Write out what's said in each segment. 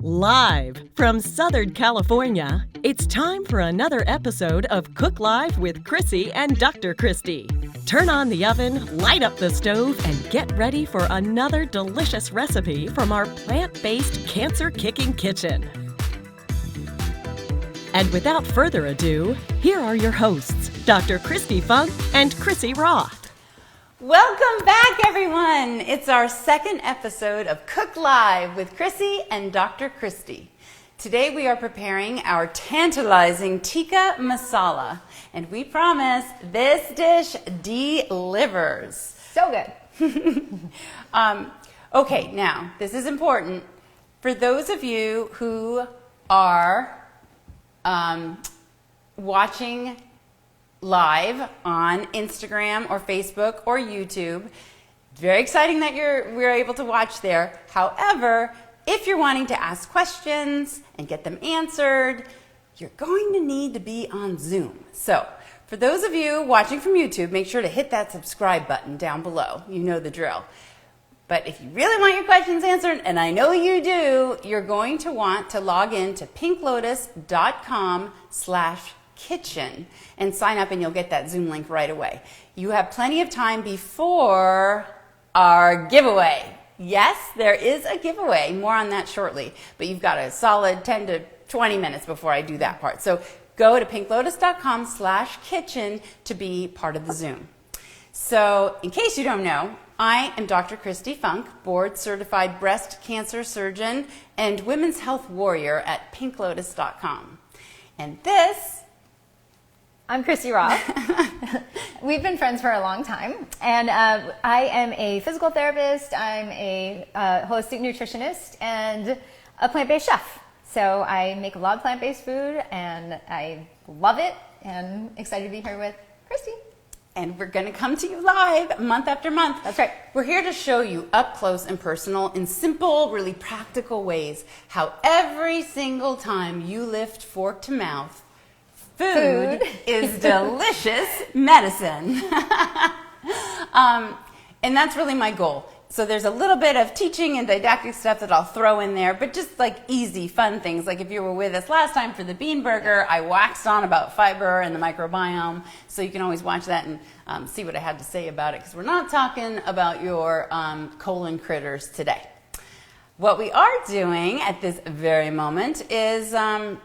Live from Southern California, it's time for another episode of Cook Live with Chrissy and Dr. Kristi. Turn on the oven, light up the stove, and get ready for another delicious recipe from our plant-based cancer-kicking kitchen. And without further ado, here are your hosts, Dr. Kristi Funk and Chrissy Roth. Welcome back, everyone. It's our second episode of Cook Live with Chrissy and Dr. Kristi. Today we are preparing our Tantalizing Tikka Masala, and we promise this dish delivers. So good. Okay, now this is important. For those of you who are watching live on Instagram or Facebook or YouTube. Very exciting that we're able to watch there. However, if you're wanting to ask questions and get them answered, you're going to need to be on Zoom. So for those of you watching from YouTube, make sure to hit that subscribe button down below. You know the drill. But if you really want your questions answered, and I know you do, you're going to want to log in to pinklotus.com/kitchen and sign up, and you'll get that Zoom link right away. You have plenty of time before our giveaway. Yes, there is a giveaway. More on that shortly. But you've got a solid 10 to 20 minutes before I do that part. So go to pinklotus.com/kitchen to be part of the Zoom. So in case you don't know, I am Dr. Kristi Funk, board-certified breast cancer surgeon and women's health warrior at pinklotus.com. And this... I'm Chrissy Roth. We've been friends for a long time, and I am a physical therapist, I'm a holistic nutritionist, and a plant-based chef. So I make a lot of plant-based food, and I love it, and excited to be here with Christy. And we're going to come to you live month after month. That's right. We're here to show you up close and personal in simple, really practical ways how every single time you lift fork to mouth, food is delicious medicine. And that's really my goal. So there's a little bit of teaching and didactic stuff that I'll throw in there, but just like easy, fun things. Like if you were with us last time for the bean burger, I waxed on about fiber and the microbiome. So you can always watch that and see what I had to say about it, because we're not talking about your colon critters today. What we are doing at this very moment is oh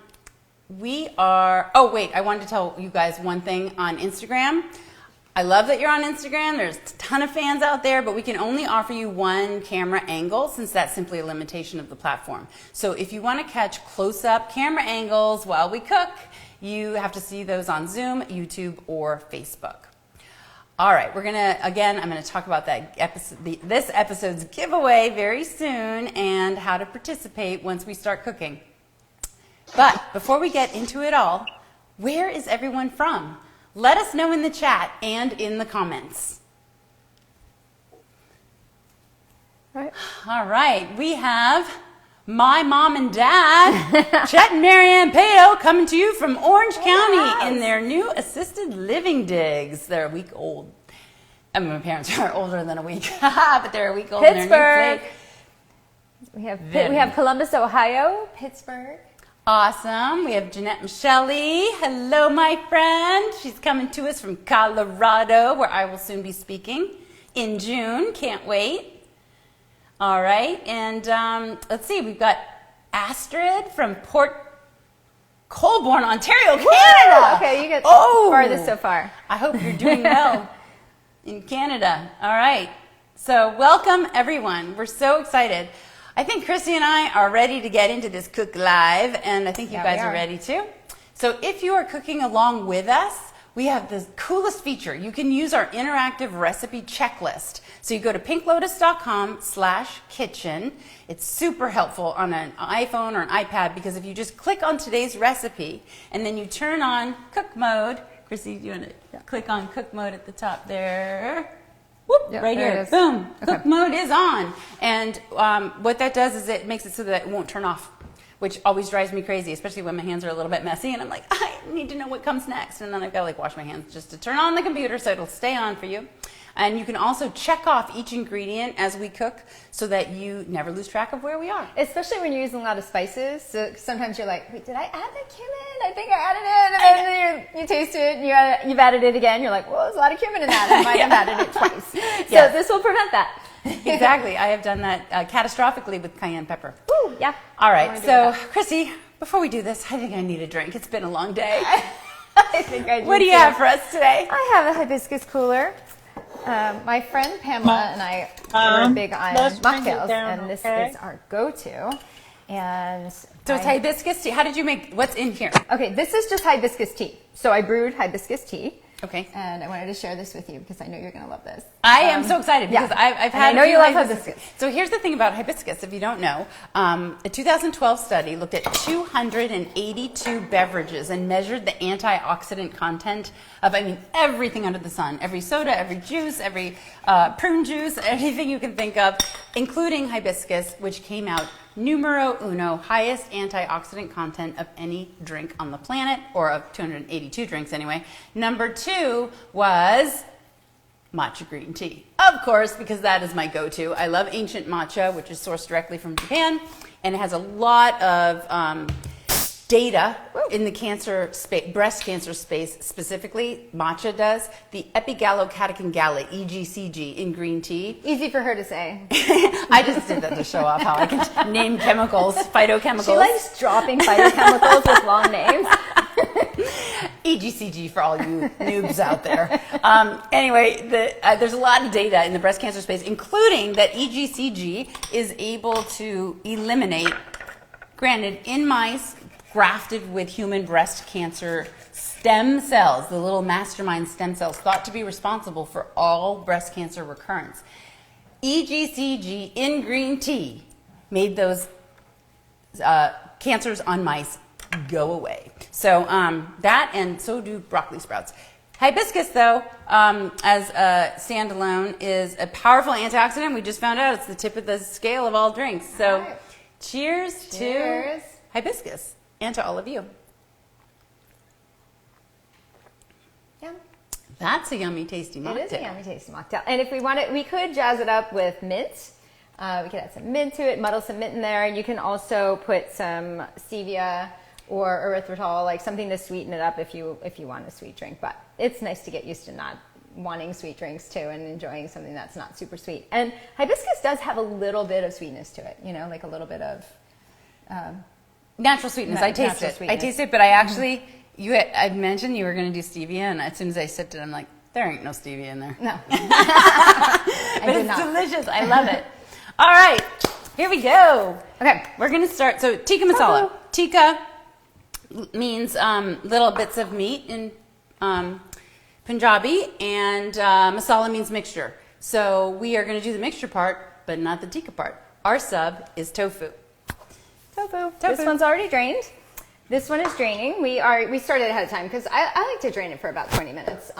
wait, I wanted to tell you guys one thing on Instagram. I love that you're on Instagram. There's a ton of fans out there, but we can only offer you one camera angle since that's simply a limitation of the platform. So if you want to catch close-up camera angles while we cook, you have to see those on Zoom, YouTube, or Facebook. All right, I'm going to talk about that this episode's giveaway very soon and how to participate once we start cooking. But before we get into it all, where is everyone from? Let us know in the chat and in the comments. All right, we have my mom and dad, Chet and Marianne Pato, coming to you from Orange County in their new assisted living digs. They're a week old. I mean, my parents are older than a week, but they're a week old. Pittsburgh. We have Columbus, Ohio, Pittsburgh. Awesome. We have Jeanette Michelle. Hello, my friend. She's coming to us from Colorado, where I will soon be speaking in June. Can't wait. All right. And let's see. We've got Astrid from Port Colborne, Ontario, Canada. Okay, you get farthest so far. I hope you're doing well in Canada. All right. So welcome, everyone. We're so excited. I think Chrissy and I are ready to get into this Cook Live, and I think you guys are ready too. So if you are cooking along with us, we have the coolest feature. You can use our interactive recipe checklist. So you go to pinklotus.com/kitchen. It's super helpful on an iPhone or an iPad, because if you just click on today's recipe and then you turn on cook mode, Chrissy, do you want to click on cook mode at the top there? Whoop, right here, boom, okay. Cook mode is on. And what that does is it makes it so that it won't turn off, which always drives me crazy, especially when my hands are a little bit messy and I'm like, I need to know what comes next. And then I've got to like wash my hands just to turn on the computer so it'll stay on for you. And you can also check off each ingredient as we cook so that you never lose track of where we are. Especially when you're using a lot of spices. So sometimes you're like, wait, did I add the cumin? I think I added it. And then you taste it and you've added it again. You're like, well, there's a lot of cumin in that. I might have added it twice. So this will prevent that. Exactly. I have done that catastrophically with cayenne pepper. Ooh, yeah. All right. So, Chrissy, before we do this, I think I need a drink. It's been a long day. I think I do. What do you have for us today? I have a hibiscus cooler. My friend Pamela and I are big on mocktails, and this is our go-to. And so it's hibiscus tea. How did you make? What's in here? Okay, this is just hibiscus tea. So I brewed hibiscus tea. Okay. And I wanted to share this with you because I know you're going to love this. I am so excited because I've had. I know you love hibiscus. So here's the thing about hibiscus. If you don't know, a 2012 study looked at 282 beverages and measured the antioxidant content of, everything under the sun. Every soda, every juice, every prune juice, anything you can think of, including hibiscus, which came out numero uno, highest antioxidant content of any drink on the planet, or of 282 drinks anyway. Number 2 was matcha green tea. Of course, because that is my go-to. I love ancient matcha, which is sourced directly from Japan, and it has a lot of data in the cancer space, breast cancer space specifically. Matcha does. The epigallocatechin gallate, EGCG, in green tea. Easy for her to say. I just did that to show off how I can name chemicals, phytochemicals. She likes dropping phytochemicals with long names. EGCG for all you noobs out there. Anyway, there's a lot of data in the breast cancer space, including that EGCG is able to eliminate, granted, in mice grafted with human breast cancer stem cells, the little mastermind stem cells thought to be responsible for all breast cancer recurrence. EGCG in green tea made those cancers on mice go away. So that, and so do broccoli sprouts. Hibiscus, though, as a standalone, is a powerful antioxidant. We just found out it's the tip of the scale of all drinks. So cheers to hibiscus. And to all of you. Yum. That's a yummy, tasty mocktail. It is a yummy, tasty mocktail. And if we want it, we could jazz it up with mint. We could add some mint to it, muddle some mint in there. You can also put some stevia or erythritol, like something to sweeten it up if you want a sweet drink. But it's nice to get used to not wanting sweet drinks too and enjoying something that's not super sweet. And hibiscus does have a little bit of sweetness to it, like a little bit of... natural sweetness. I taste it. I taste it, but I actually, I mentioned you were going to do stevia, and as soon as I sipped it, I'm like, there ain't no stevia in there. No. But it's delicious. I love it. All right, here we go. Okay, we're going to start. So tikka masala. Tikka means little bits of meat in Punjabi, and masala means mixture. So we are going to do the mixture part, but not the tikka part. Our sub is tofu. Tofu. This one's already drained. This one is draining. We started ahead of time because I like to drain it for about 20 minutes.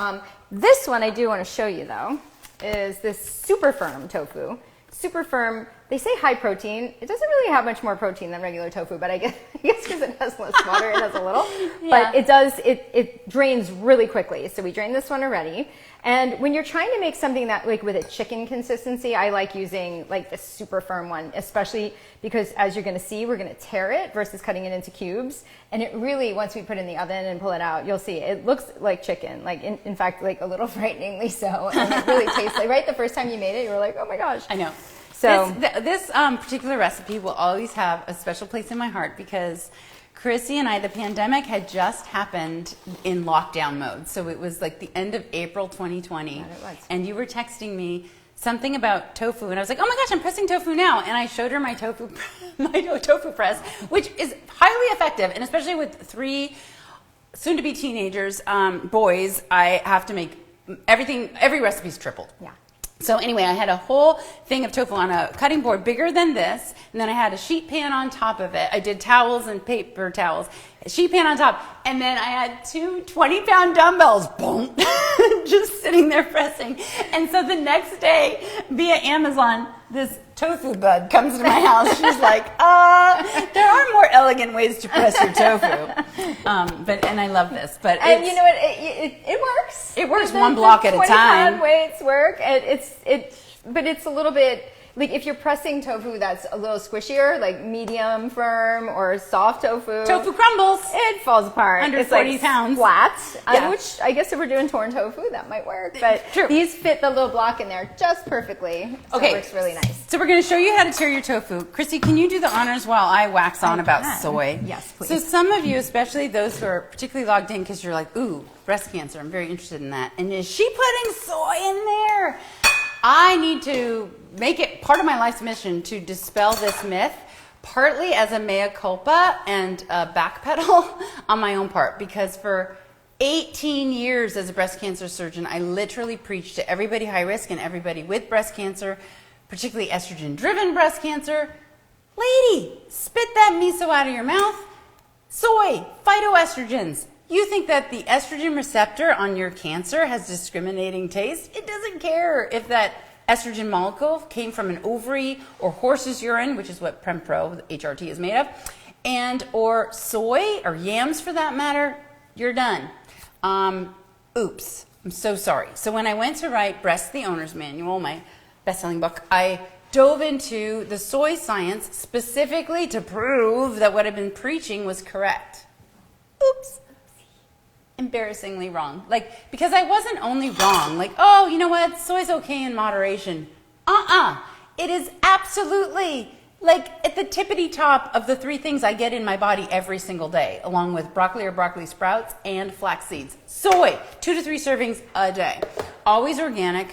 This one I do want to show you though is this super firm tofu. Super firm. They say high protein. It doesn't really have much more protein than regular tofu, but I guess because it has less water, it has a little. Yeah. But it drains really quickly. So we drained this one already. And when you're trying to make something that like with a chicken consistency, I like using like the super firm one, especially because as you're going to see, we're going to tear it versus cutting it into cubes. And it really, once we put it in the oven and pull it out, you'll see it looks like chicken, like in fact, like a little frighteningly so. And it really tastes like, right? The first time you made it, you were like, oh my gosh. I know. So this particular recipe will always have a special place in my heart because Chrissy and I, the pandemic had just happened in lockdown mode. So it was like the end of April 2020. And you were texting me something about tofu. And I was like, oh my gosh, I'm pressing tofu now. And I showed her my tofu press, which is highly effective. And especially with 3 soon-to-be teenagers, boys, I have to make every recipe's tripled. Yeah. So anyway, I had a whole thing of tofu on a cutting board bigger than this, and then I had a sheet pan on top of it. I did towels and paper towels, a sheet pan on top, and then I had 2 20-pound dumbbells, boom, just sitting there pressing. And so the next day, via Amazon, this tofu bud comes to my house. She's like, there are more elegant ways to press your tofu. And I love this. And you know what? It works. It works one block at a time. 20-pound weights work. But it's a little bit, like if you're pressing tofu that's a little squishier, like medium firm or soft tofu. Tofu crumbles. It falls apart. Under it's 40 like pounds. Flat. Yeah. Which I guess if we're doing torn tofu, that might work. But True. these fit the little block in there just perfectly. So Okay. It works really nice. So we're going to show you how to tear your tofu. Chrissy, can you do the honors while I wax on about can. soy? Yes, please. So some of you, especially those who are particularly logged in because you're like, ooh, breast cancer, I'm very interested in that. And is she putting soy in there? I need to make it part of my life's mission to dispel this myth, partly as a mea culpa and a backpedal on my own part, because for 18 years as a breast cancer surgeon, I literally preached to everybody high risk and everybody with breast cancer, particularly estrogen-driven breast cancer, lady, spit that miso out of your mouth. Soy, phytoestrogens. You think that the estrogen receptor on your cancer has discriminating taste? It doesn't care if that estrogen molecule came from an ovary or horse's urine, which is what Prempro, the HRT, is made of, and or soy or yams for that matter. You're done. Oops, I'm so sorry. So when I went to write Breast the Owner's Manual, my best-selling book, I dove into the soy science specifically to prove that what I've been preaching was correct. Oops. Embarrassingly wrong. Like, because I wasn't only wrong, like, oh, you know what, soy's okay in moderation. It is absolutely, like, at the tippity top of the 3 things I get in my body every single day, along with broccoli or broccoli sprouts and flax seeds. Soy, 2 to 3 servings a day. Always organic,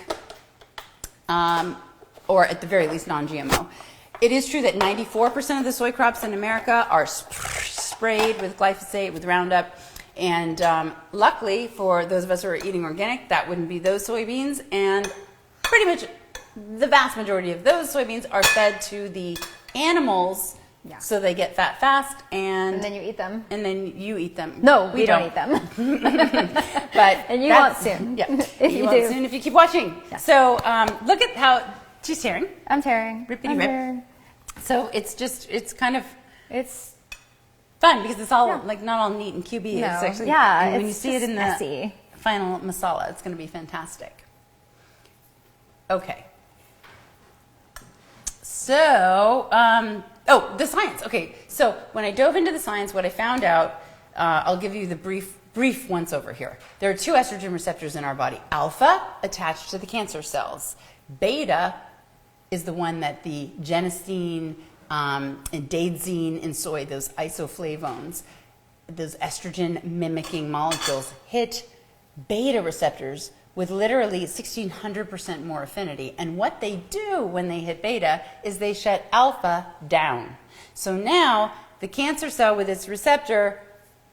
or at the very least non-GMO. It is true that 94% of the soy crops in America are sprayed with glyphosate, with Roundup. And luckily for those of us who are eating organic, that wouldn't be those soybeans. And pretty much the vast majority of those soybeans are fed to the animals, so they get fat fast. And then you eat them. And then you eat them. No, we don't eat them. And you won't soon. Yeah, if you you won't do. soon if you keep watching. Yeah. So look at how she's tearing. I'm tearing. Rippity rip. So it's kind of... It's fun because it's all like not all neat and cubey. No. It's actually, and when you see it in messy. The final masala, it's going to be fantastic. Okay. So, the science. Okay, so when I dove into the science, what I found out, I'll give you the brief once over here. There are 2 estrogen receptors in our body. Alpha, attached to the cancer cells. Beta is the one that the genistein and daidzein in soy, those isoflavones, those estrogen mimicking molecules, hit beta receptors with literally 1,600% more affinity. And what they do when they hit beta is they shut alpha down. So now the cancer cell with its receptor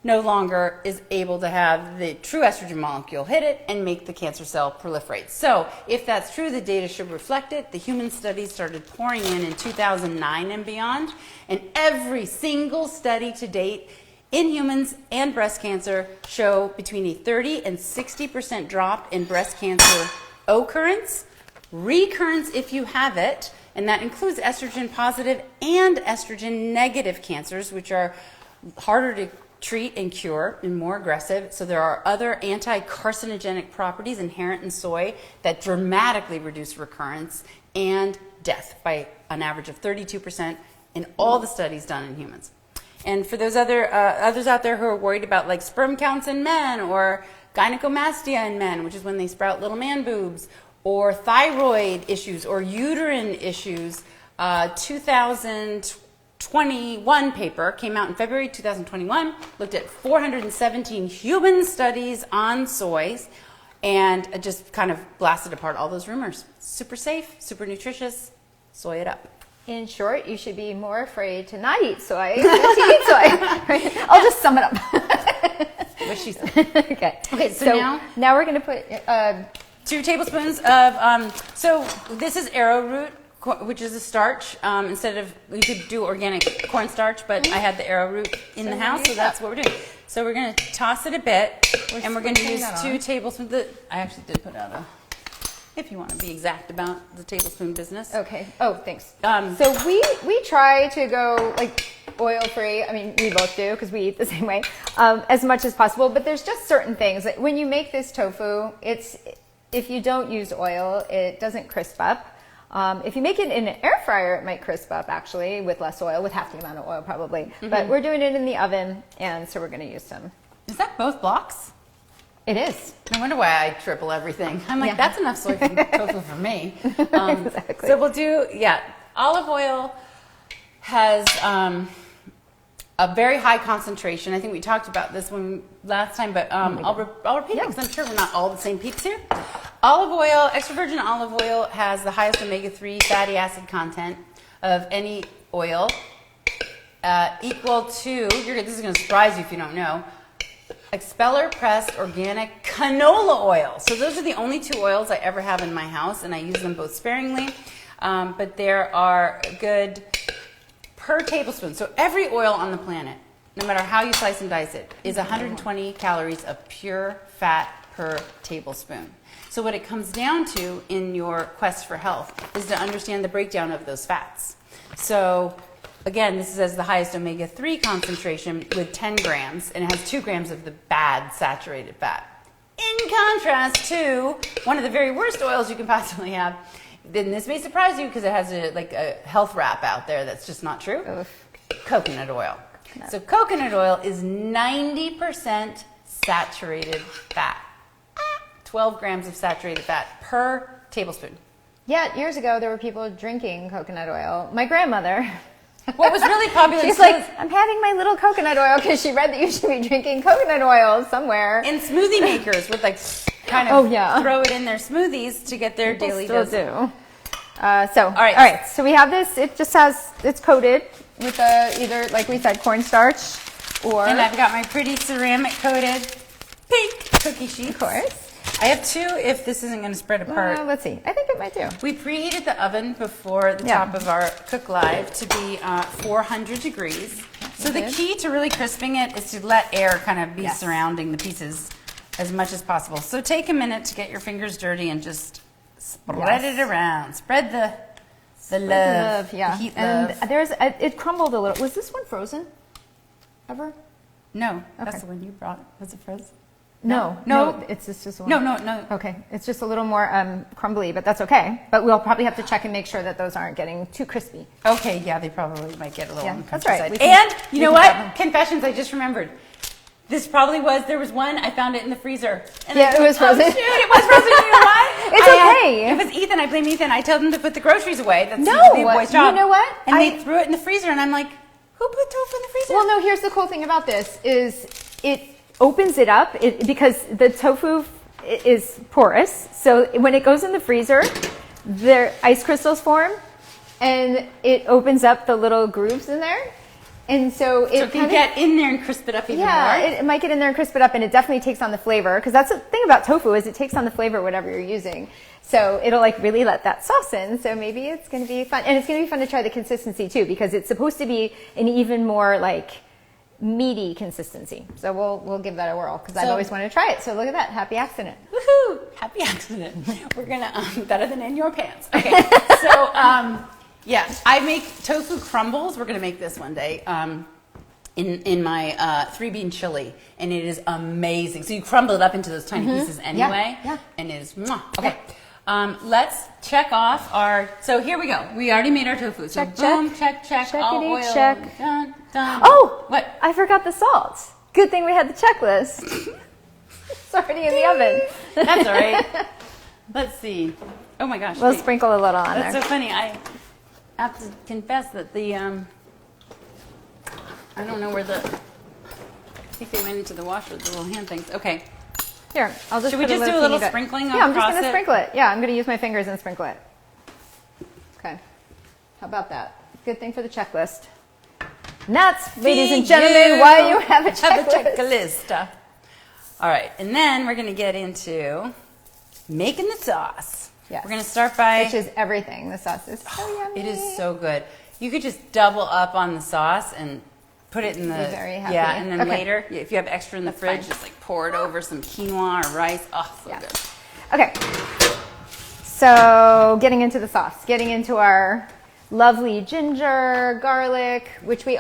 no longer is able to have the true estrogen molecule hit it and make the cancer cell proliferate. So if that's true, the data should reflect it. The human studies started pouring in 2009 and beyond, and every single study to date in humans and breast cancer show between a 30 and 60% drop in breast cancer occurrence, recurrence if you have it, and that includes estrogen positive and estrogen negative cancers, which are harder to treat and cure and more aggressive. So there are other anti-carcinogenic properties inherent in soy that dramatically reduce recurrence and death by an average of 32% in all the studies done in humans. And for those others out there who are worried about like sperm counts in men or gynecomastia in men, which is when they sprout little man boobs, or thyroid issues or uterine issues, 2021 paper came out in February 2021, looked at 417 human studies on soys, and just kind of blasted apart all those rumors. Super safe, super nutritious, soy it up. In short, you should be more afraid to not eat soy than to eat soy. Right? I'll just sum it up. What she said. Okay, so now we're going to put 2 tablespoons of, so this is arrowroot, which is a starch. Instead of, we could do organic cornstarch, but I had the arrowroot in the house, so that's what we're doing. So we're going to toss it a bit, and we're going to use that 2 on. tablespoons. I actually did put out if you want to be exact about the tablespoon business. Okay. Oh, thanks. Um, So we try to go like oil-free. I mean, we both do because we eat the same way, as much as possible. But there's just certain things. Like when you make this tofu, if you don't use oil, it doesn't crisp up. If you make it in an air fryer, it might crisp up actually with less oil, with half the amount of oil probably. But we're doing it in the oven, and so we're going to use some. Is that both blocks? It is. No wonder why I triple everything. I'm like, that's enough soy tofu for me. Exactly. So we'll do, olive oil has a very high concentration. I think we talked about this one last time, but I'll repeat it because I'm sure we're not all the same peeps here. Olive oil, extra virgin olive oil has the highest omega-3 fatty acid content of any oil, equal to, this is going to surprise you if you don't know, expeller pressed organic canola oil. So those are the only 2 oils I ever have in my house, and I use them both sparingly, but there are good per tablespoon. So every oil on the planet, no matter how you slice and dice it, is 120 calories of pure fat per tablespoon. So what it comes down to in your quest for health is to understand the breakdown of those fats. So again, this is the highest omega-3 concentration with 10 grams, and it has 2 grams of the bad saturated fat. In contrast to one of the very worst oils you can possibly have, then this may surprise you because it has a health rap out there that's just not true. Oof. Coconut oil. So coconut oil is 90% saturated fat. 12 grams of saturated fat per tablespoon. Yeah, years ago there were people drinking coconut oil. My grandmother. What was really popular? She's like, I'm having my little coconut oil because she read that you should be drinking coconut oil somewhere. And smoothie makers would kind of throw it in their smoothies to get their daily dose. Do. All right. So we have this. It just it's coated with either, like we said, cornstarch or. And I've got my pretty ceramic coated pink cookie sheets. Of course. I have 2 if this isn't going to spread apart. Let's see. I think it might do. We preheated the oven before the top of our Cook Live to be 400 degrees. So the key to really crisping it is to let air kind of be surrounding the pieces as much as possible. So take a minute to get your fingers dirty and just spread it around. Spread the love. Yeah. The heat and love. it crumbled a little. Was this one frozen? Ever? No, that's the one you brought. Was it frozen? No, it's just one. No. Okay, it's just a little more crumbly, but that's okay. But we'll probably have to check and make sure that those aren't getting too crispy. Okay, they probably might get a little on the that's right. side. And you know what? Confessions, I just remembered. There was one, I found it in the freezer. And it was frozen. Oh, shoot, it was frozen. You know what? It's okay. It was Ethan. I blame Ethan. I told him to put the groceries away. That's No, the boy's job. you know what? And they threw it in the freezer, and I'm like, who put tofu in the freezer? Well, no, here's the cool thing about this is it opens it up because the tofu is porous. So when it goes in the freezer, the ice crystals form, and it opens up the little grooves in there. And so it can get in there and crisp it up even more. Yeah, it might get in there and crisp it up, and it definitely takes on the flavor. Because that's the thing about tofu is it takes on the flavor whatever you're using. So it'll really let that sauce in. So maybe it's going to be fun, and it's going to be fun to try the consistency too, because it's supposed to be an even more meaty consistency. So we'll give that a whirl because I've always wanted to try it. So look at that, happy accident. Woohoo! Happy accident. We're gonna better than in your pants. Okay, so I make tofu crumbles. We're gonna make this one day in my 3-bean chili, and it is amazing. So you crumble it up into those tiny pieces anyway, and it is okay. Let's check off our. So here we go. We already made our tofu. So boom, check. All oil. Check. Done. Oh, what? I forgot the salt. Good thing we had the checklist. It's already in the oven. That's all right. Let's see. Oh my gosh. We'll sprinkle a little on there. That's so funny. I have to confess that the I don't know where I think they went into the washer, the little hand things. Okay. Here, I'll just. Should we just do a little sprinkling across it? Yeah, I'm just going to sprinkle it. Yeah, I'm going to use my fingers and sprinkle it. Okay. How about that? Good thing for the checklist. And that's, ladies and gentlemen, why you have a checklist. All right, and then we're going to get into making the sauce. Yes. We're going to start by... Which is everything. The sauce is so yummy. It is so good. You could just double up on the sauce and put it in the, very happy. yeah, and then Okay. later, if you have extra in the fridge, fine. just like pour it over some quinoa or rice. Oh, so good. Okay. So getting into the sauce, getting into our lovely ginger, garlic, which we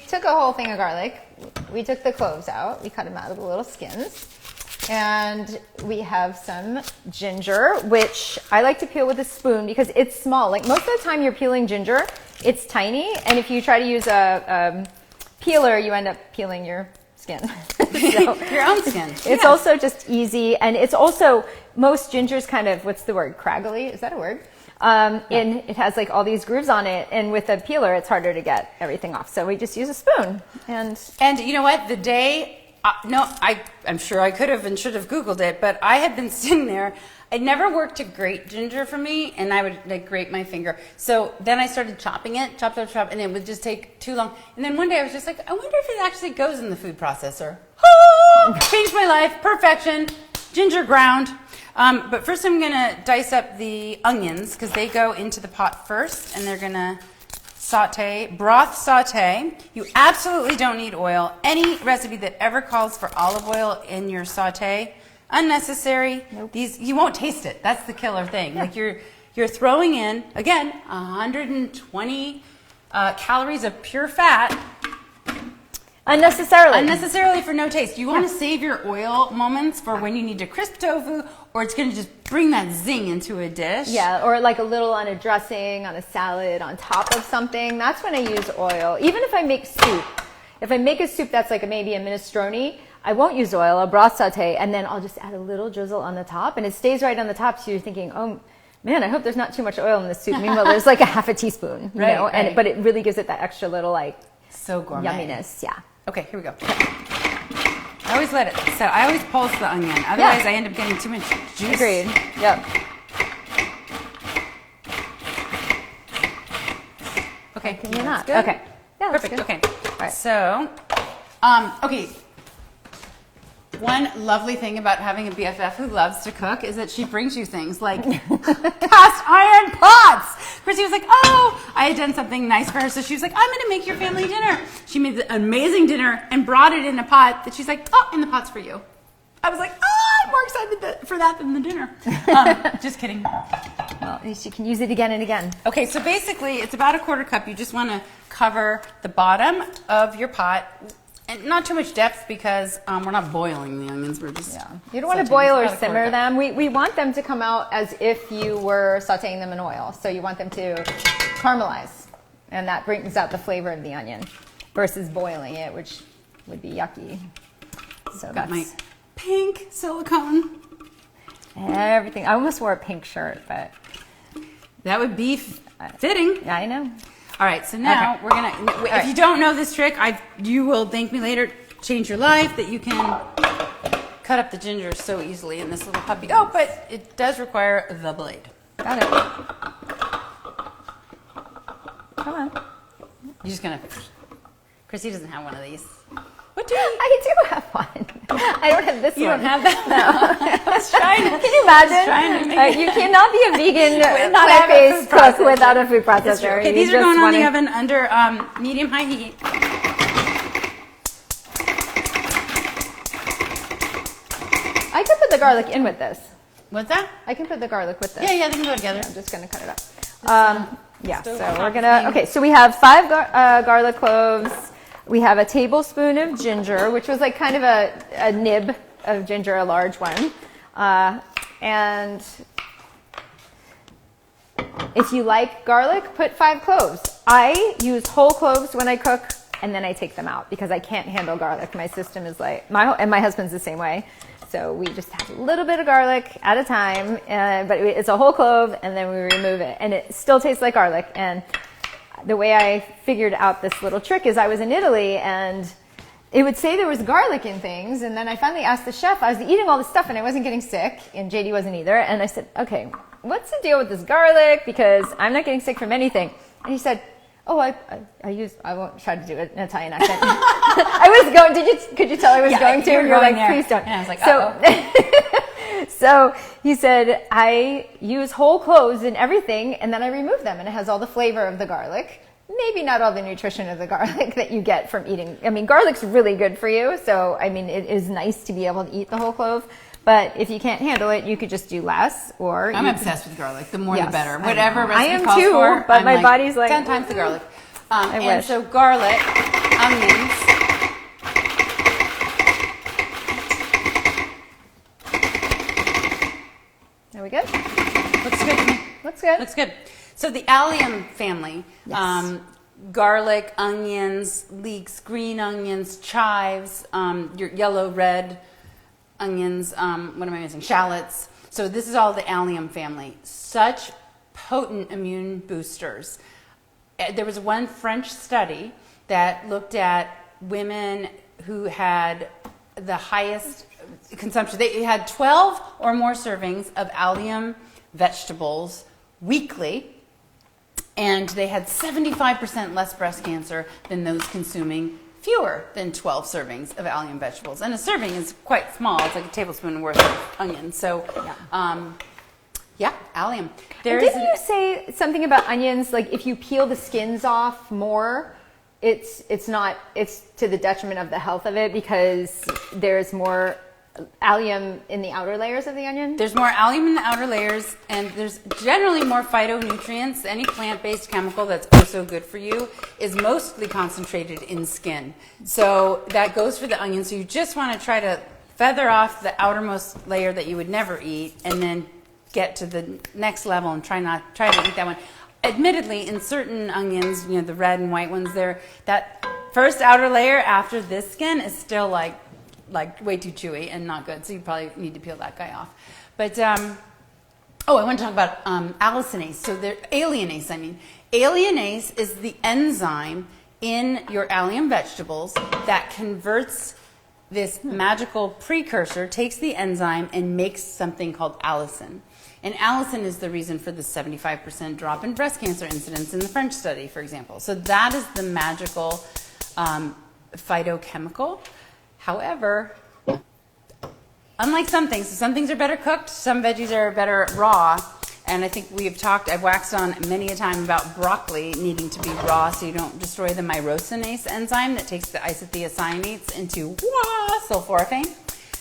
took a whole thing of garlic. We took the cloves out. We cut them out of the little skins. And we have some ginger, which I like to peel with a spoon because it's small. Like most of the time you're peeling ginger, it's tiny. And if you try to use a peeler, you end up peeling your skin. So Your own skin. it's also just easy. And it's also, most ginger's kind of, what's the word? Craggly? Is that a word? And it has like all these grooves on it. And with a peeler, it's harder to get everything off. So we just use a spoon. And you know what? The day, I'm sure I could have and should have Googled it, but I had been sitting there. It never worked to grate ginger for me, and I would like grate my finger. So then I started chopping it, chop, and it would just take too long. And then one day I was just like, I wonder if it actually goes in the food processor. Oh, changed my life, perfection, ginger ground. But first I'm gonna dice up the onions because they go into the pot first, and they're gonna broth saute. You absolutely don't need oil. Any recipe that ever calls for olive oil in your saute, unnecessary. Nope. You won't taste it. That's the killer thing. Yeah. Like you're throwing in, again, 120 calories of pure fat. Unnecessarily for no taste. You want to save your oil moments for when you need to crisp tofu, or it's going to just bring that zing into a dish. yeah, or like a little on a dressing, on a salad, on top of something. That's when I use oil. Even if I make soup. If I make a soup that's like maybe a minestrone, I won't use oil, I'll broth saute, and then I'll just add a little drizzle on the top, and it stays right on the top, so you're thinking, oh, man, I hope there's not too much oil in this soup. Meanwhile, there's like a half a teaspoon, you know, right. but it really gives it that extra little like So gourmet. yumminess, yeah. Okay, here we go. I always let it, so I always pulse the onion. Otherwise, I end up getting too much juice. Agreed, yep. Okay, Can you not? good? Okay. Yeah, that's Perfect, good. okay. All right. So, okay. One lovely thing about having a BFF who loves to cook is that she brings you things like cast iron pots. Chrissy was like, oh, I had done something nice for her. So she was like, I'm going to make your family dinner. She made an amazing dinner and brought it in a pot that she's like, oh, and the pot's for you. I was like, oh, I'm more excited for that than the dinner. Just kidding. Well, at least you can use it again and again. Okay, so basically it's about a quarter cup. You just want to cover the bottom of your pot. And not too much depth because we're not boiling the onions. We're just You don't want to boil or simmer them. We want them to come out as if you were sauteing them in oil. So you want them to caramelize. And that brings out the flavor of the onion versus boiling it, which would be yucky. So Got that's my pink silicone. everything. I almost wore a pink shirt, but That would be fitting. yeah, I know. All right, so now we're gonna. If you don't know this trick, you will thank me later. Change your life that you can cut up the ginger so easily in this little puppy. Oh, but it does require the blade. Got it. Come on. You're just gonna. Chrissy doesn't have one of these. What do you? I do have one. I don't have this You one. don't have that? No. I was trying to. Can you imagine? Trying to make You cannot be a vegan Not have a plant-based food cook processor. without a food That's true. processor. Okay, You these are just going on the wanna- oven under medium-high heat. I could put the garlic in with this. What's that? I can put the garlic with this. Yeah, they can go together. I'm just going to cut it up. Yeah, so stove on we're top going to, thing. okay, so we have 5 garlic cloves. We have a tablespoon of ginger, which was like kind of a nib of ginger, a large one. And if you like garlic, put 5 cloves. I use whole cloves when I cook, and then I take them out because I can't handle garlic. My system is like, and my husband's the same way. So we just have a little bit of garlic at a time, but it's a whole clove, and then we remove it. And it still tastes like garlic. And the way I figured out this little trick is I was in Italy, and it would say there was garlic in things. And then I finally asked the chef, I was eating all this stuff, and I wasn't getting sick, and JD wasn't either. And I said, okay, what's the deal with this garlic? Because I'm not getting sick from anything. And he said, oh, I won't try to do an Italian accent. I was going, could you tell I was going to? you were You're going like, there. please don't. And I was like, So he said, I use whole cloves in everything, and then I remove them, and it has all the flavor of the garlic. maybe not all the nutrition of the garlic that you get from eating. I mean, garlic's really good for you, so I mean, it is nice to be able to eat the whole clove. But if you can't handle it, you could just do less. Or I'm obsessed with garlic. The more the better. I Whatever know. recipe I am calls too, for, but I'm my body's like 10 times the garlic. I And wish. so garlic, onions. Are we good? Looks good to me. Looks good. Looks good. So the allium family, Yes. garlic, onions, leeks, green onions, chives, your yellow, red onions, what am I missing? Shallots. So this is all the allium family. Such potent immune boosters. There was one French study that looked at women who had the highest consumption. They had 12 or more servings of allium vegetables weekly, and they had 75% less breast cancer than those consuming fewer than 12 servings of allium vegetables. And a serving is quite small. It's like a tablespoon worth of onions. So, yeah, allium. Didn't you say something about onions? Like if you peel the skins off more, it's to the detriment of the health of it because there's more allium in the outer layers of the onion? There's more allium in the outer layers, and there's generally more phytonutrients. Any plant-based chemical that's also good for you is mostly concentrated in skin. So that goes for the onion. So you just want to try to feather off the outermost layer that you would never eat, and then get to the next level and try to eat that one. Admittedly, in certain onions, you know, the red and white ones, that first outer layer after this skin is still like way too chewy and not good. So you probably need to peel that guy off. But I want to talk about allisinase. So alienase is the enzyme in your allium vegetables that converts this magical precursor, takes the enzyme and makes something called allicin. And allicin is the reason for the 75% drop in breast cancer incidence in the French study, for example. So that is the magical phytochemical. However, unlike some things are better cooked, some veggies are better raw. And I think I've waxed on many a time about broccoli needing to be raw so you don't destroy the myrosinase enzyme that takes the isothiocyanates into sulforaphane.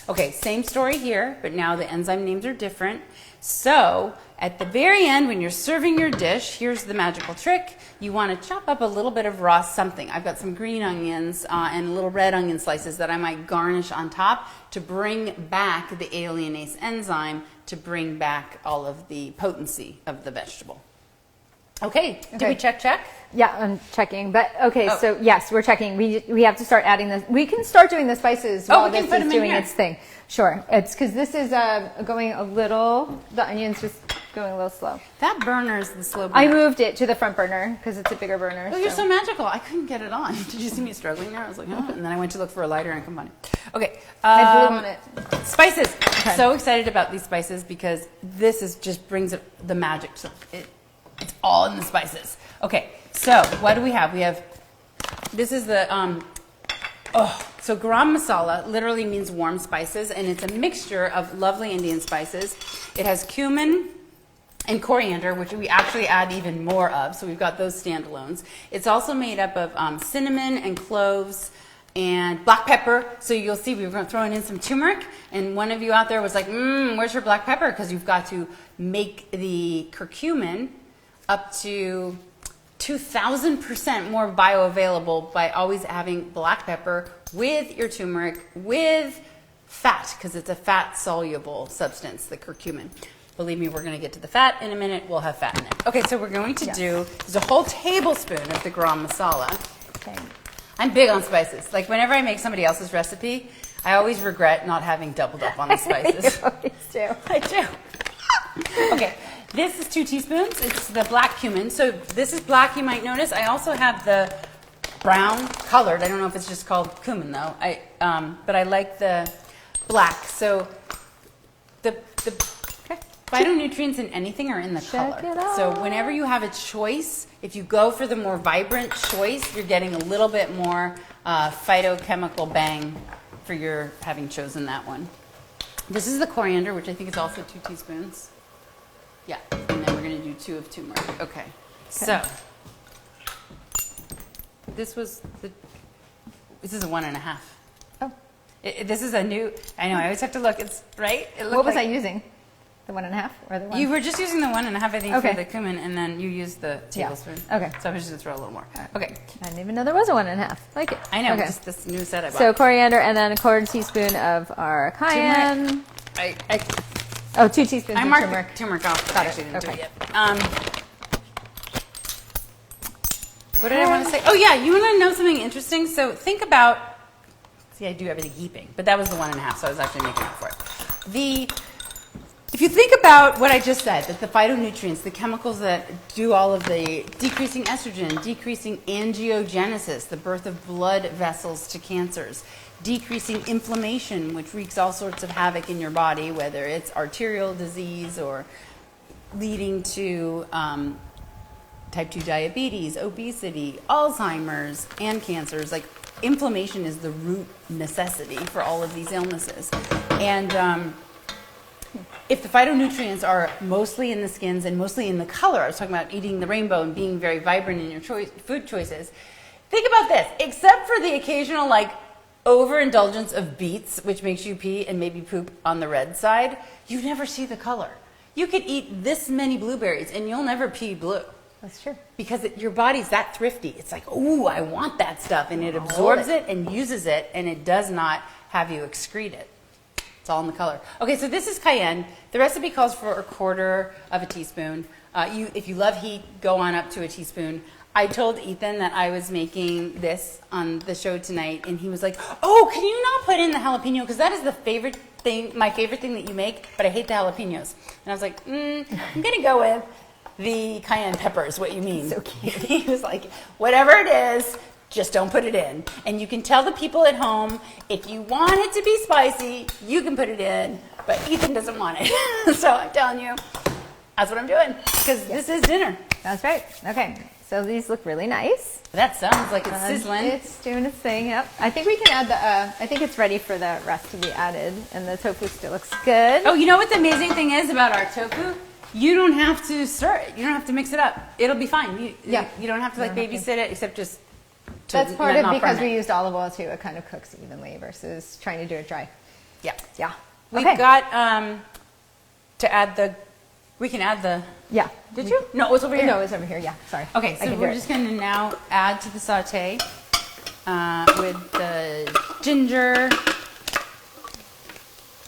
Okay, same story here, but now the enzyme names are different. So at the very end, when you're serving your dish, here's the magical trick. You want to chop up a little bit of raw something. I've got some green onions and little red onion slices that I might garnish on top to bring back the alienase enzyme, to bring back all of the potency of the vegetable. Okay, did we check? Yeah, I'm checking. But okay, so yes, we're checking. We have to start adding this. We can start doing the spices while this is doing its thing. Sure. It's because this is going a little, the onion's just going a little slow. That burner is the slow burner. I moved it to the front burner because it's a bigger burner. Oh, you're so magical. I couldn't get it on. Did you see me struggling there? I was like, oh. And then I went to look for a lighter and combine it. Okay. I blew on it. Spices. Okay. So excited about these spices because this just brings the magic. So it's all in the spices. Okay. So what do we have? This is the, so Garam Masala literally means warm spices, and it's a mixture of lovely Indian spices. It has cumin and coriander, which we actually add even more of, so we've got those standalones. It's also made up of cinnamon and cloves and black pepper. So you'll see we were throwing in some turmeric, and one of you out there was like, where's your black pepper? Because you've got to make the curcumin up to 2,000% more bioavailable by always having black pepper with your turmeric, with fat, because it's a fat-soluble substance, the curcumin. Believe me, we're going to get to the fat in a minute. We'll have fat in there. Okay, so we're going to there's a whole tablespoon of the Garam Masala. Okay. I'm big on spices. Like whenever I make somebody else's recipe, I always regret not having doubled up on the spices. You always do. I do. Okay. This is 2 teaspoons. It's the black cumin. So this is black, you might notice. I also have the brown colored. I don't know if it's just called cumin though. But I like the black. So the phytonutrients in anything are in the color. So whenever you have a choice, if you go for the more vibrant choice, you're getting a little bit more phytochemical bang for your having chosen that one. This is the coriander, which I think is also 2 teaspoons. Yeah, and then we're going to do 2 of turmeric. Okay, so this is a 1.5. Oh. This is a new, I know, I always have to look. It's right. What was I using? The 1.5 or the 1? You were just using the 1.5, I think, Okay. for the cumin, and then you used the tablespoon. Okay. So I'm just gonna throw a little more. Okay. I didn't even know there was a 1.5. Like it. I know. Okay. Just this new set I bought. So coriander and then a 1/4 teaspoon of our cayenne. Oh, 2 teaspoons I of marked turmeric. the turmeric off. Got it. Actually didn't do Okay. it yet. What did I want to say? Oh yeah, you want to know something interesting? So think about. See, I do everything heaping, but that was the 1.5, so I was actually making up for it. If you think about what I just said, that the phytonutrients, the chemicals that do all of the decreasing estrogen, decreasing angiogenesis, the birth of blood vessels to cancers, decreasing inflammation, which wreaks all sorts of havoc in your body, whether it's arterial disease or leading to type 2 diabetes, obesity, Alzheimer's, and cancers. Like, inflammation is the root necessity for all of these illnesses. And if the phytonutrients are mostly in the skins and mostly in the color, I was talking about eating the rainbow and being very vibrant in your food choices. Think about this. Except for the occasional, like, overindulgence of beets, which makes you pee and maybe poop on the red side, you never see the color. You could eat this many blueberries and you'll never pee blue. That's true. Because your body's that thrifty. It's like, ooh, I want that stuff. And it absorbs it and uses it, and it does not have you excrete it. It's all in the color. Okay, so this is cayenne. The recipe calls for 1/4 of a teaspoon. If you love heat, go on up to a teaspoon. I told Ethan that I was making this on the show tonight, and he was like, oh, can you not put in the jalapeno? Because that is the favorite thing, my favorite thing that you make, but I hate the jalapenos. And I was like, I'm going to go with the cayenne pepper is what you mean. So cute. He was like, whatever it is, just don't put it in. And you can tell the people at home, if you want it to be spicy, you can put it in, but Ethan doesn't want it. So I'm telling you, that's what I'm doing, because this is dinner. That's right. Okay. So these look really nice. That sounds like it's sizzling. It's doing its thing, yep. I think we can add the, I think it's ready for the rest to be added, and the tofu still looks good. Oh, you know what the amazing thing is about our tofu? You don't have to stir it. You don't have to mix it up. It'll be fine. You don't have to like babysit it, except just to That's part of not because burn it. we used olive oil too. It kind of cooks evenly versus trying to do it dry. Yeah. Yeah. We've Okay. got to add the. We can add the. Yeah. Did you? No, it was over here. No, it's over here. Yeah. Sorry. Okay, I so can we're do it. just going to now add to the saute with the ginger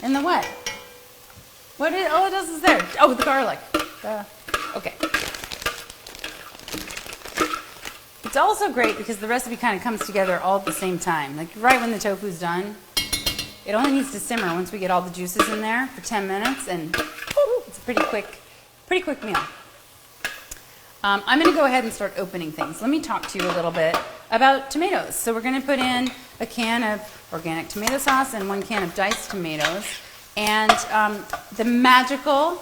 and the what? What else is there? Oh, the garlic. Okay. It's also great because the recipe kind of comes together all at the same time. Like right when the tofu's done, it only needs to simmer once we get all the juices in there for 10 minutes, and it's a pretty quick meal. I'm going to go ahead and start opening things. Let me talk to you a little bit about tomatoes. So we're going to put in a can of organic tomato sauce and 1 can of diced tomatoes. And the magical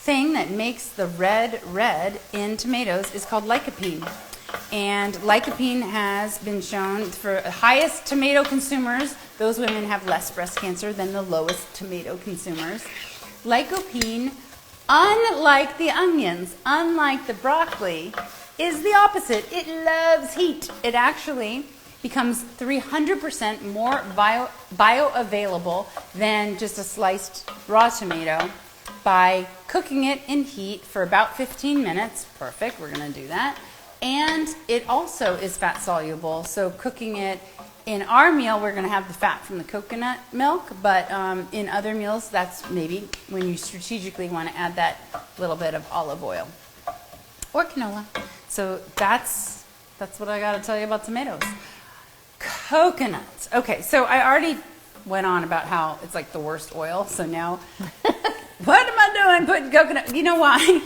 thing that makes the red in tomatoes is called lycopene. And lycopene has been shown for highest tomato consumers, those women have less breast cancer than the lowest tomato consumers. Lycopene, unlike the onions, unlike the broccoli, is the opposite. It loves heat. It actually becomes 300% more bioavailable than just a sliced raw tomato by cooking it in heat for about 15 minutes. Perfect, we're going to do that. And it also is fat soluble, so cooking it in our meal, we're going to have the fat from the coconut milk, but in other meals, that's maybe when you strategically want to add that little bit of olive oil or canola. So that's what I got to tell you about tomatoes. Coconuts. Okay, so I already went on about how it's like the worst oil, so now what am I doing putting coconut? You know why?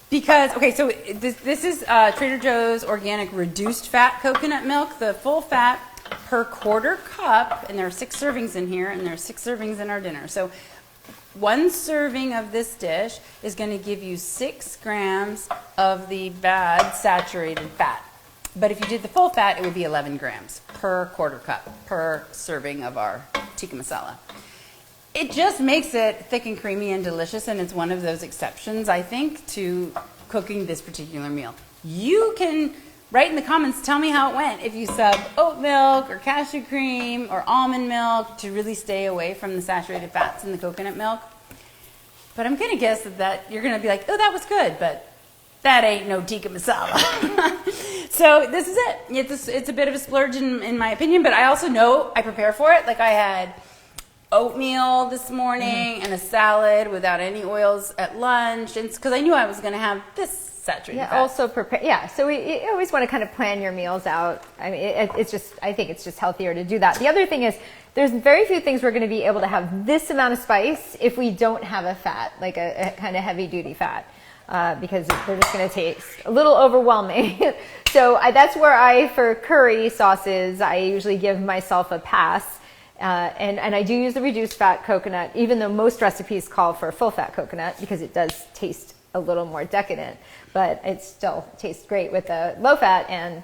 Because, okay, so this is Trader Joe's organic reduced fat coconut milk. The full fat per 1/4 cup, and there are 6 servings in here, and there are 6 servings in our dinner. So 1 serving of this dish is going to give you 6 grams of the bad saturated fat. But if you did the full fat, it would be 11 grams per 1/4 cup per serving of our tikka masala. It just makes it thick and creamy and delicious, and it's one of those exceptions, I think, to cooking this particular meal. You can write in the comments, tell me how it went. If you sub oat milk or cashew cream or almond milk to really stay away from the saturated fats in the coconut milk. But I'm going to guess that you're going to be like, oh, that was good, but that ain't no tikka masala. So this is it. It's a bit of a splurge in my opinion, but I also know I prepare for it. Like I had oatmeal this morning and a salad without any oils at lunch, and because I knew I was going to have this saturated fat. Also prepare. Yeah, so you always want to kind of plan your meals out. I mean, I think it's just healthier to do that. The other thing is, there's very few things we're going to be able to have this amount of spice if we don't have a fat, like a kind of heavy duty fat. Because they're just going to taste a little overwhelming. So that's where for curry sauces, I usually give myself a pass. And I do use the reduced fat coconut, even though most recipes call for full fat coconut because it does taste a little more decadent. But it still tastes great with the low fat, and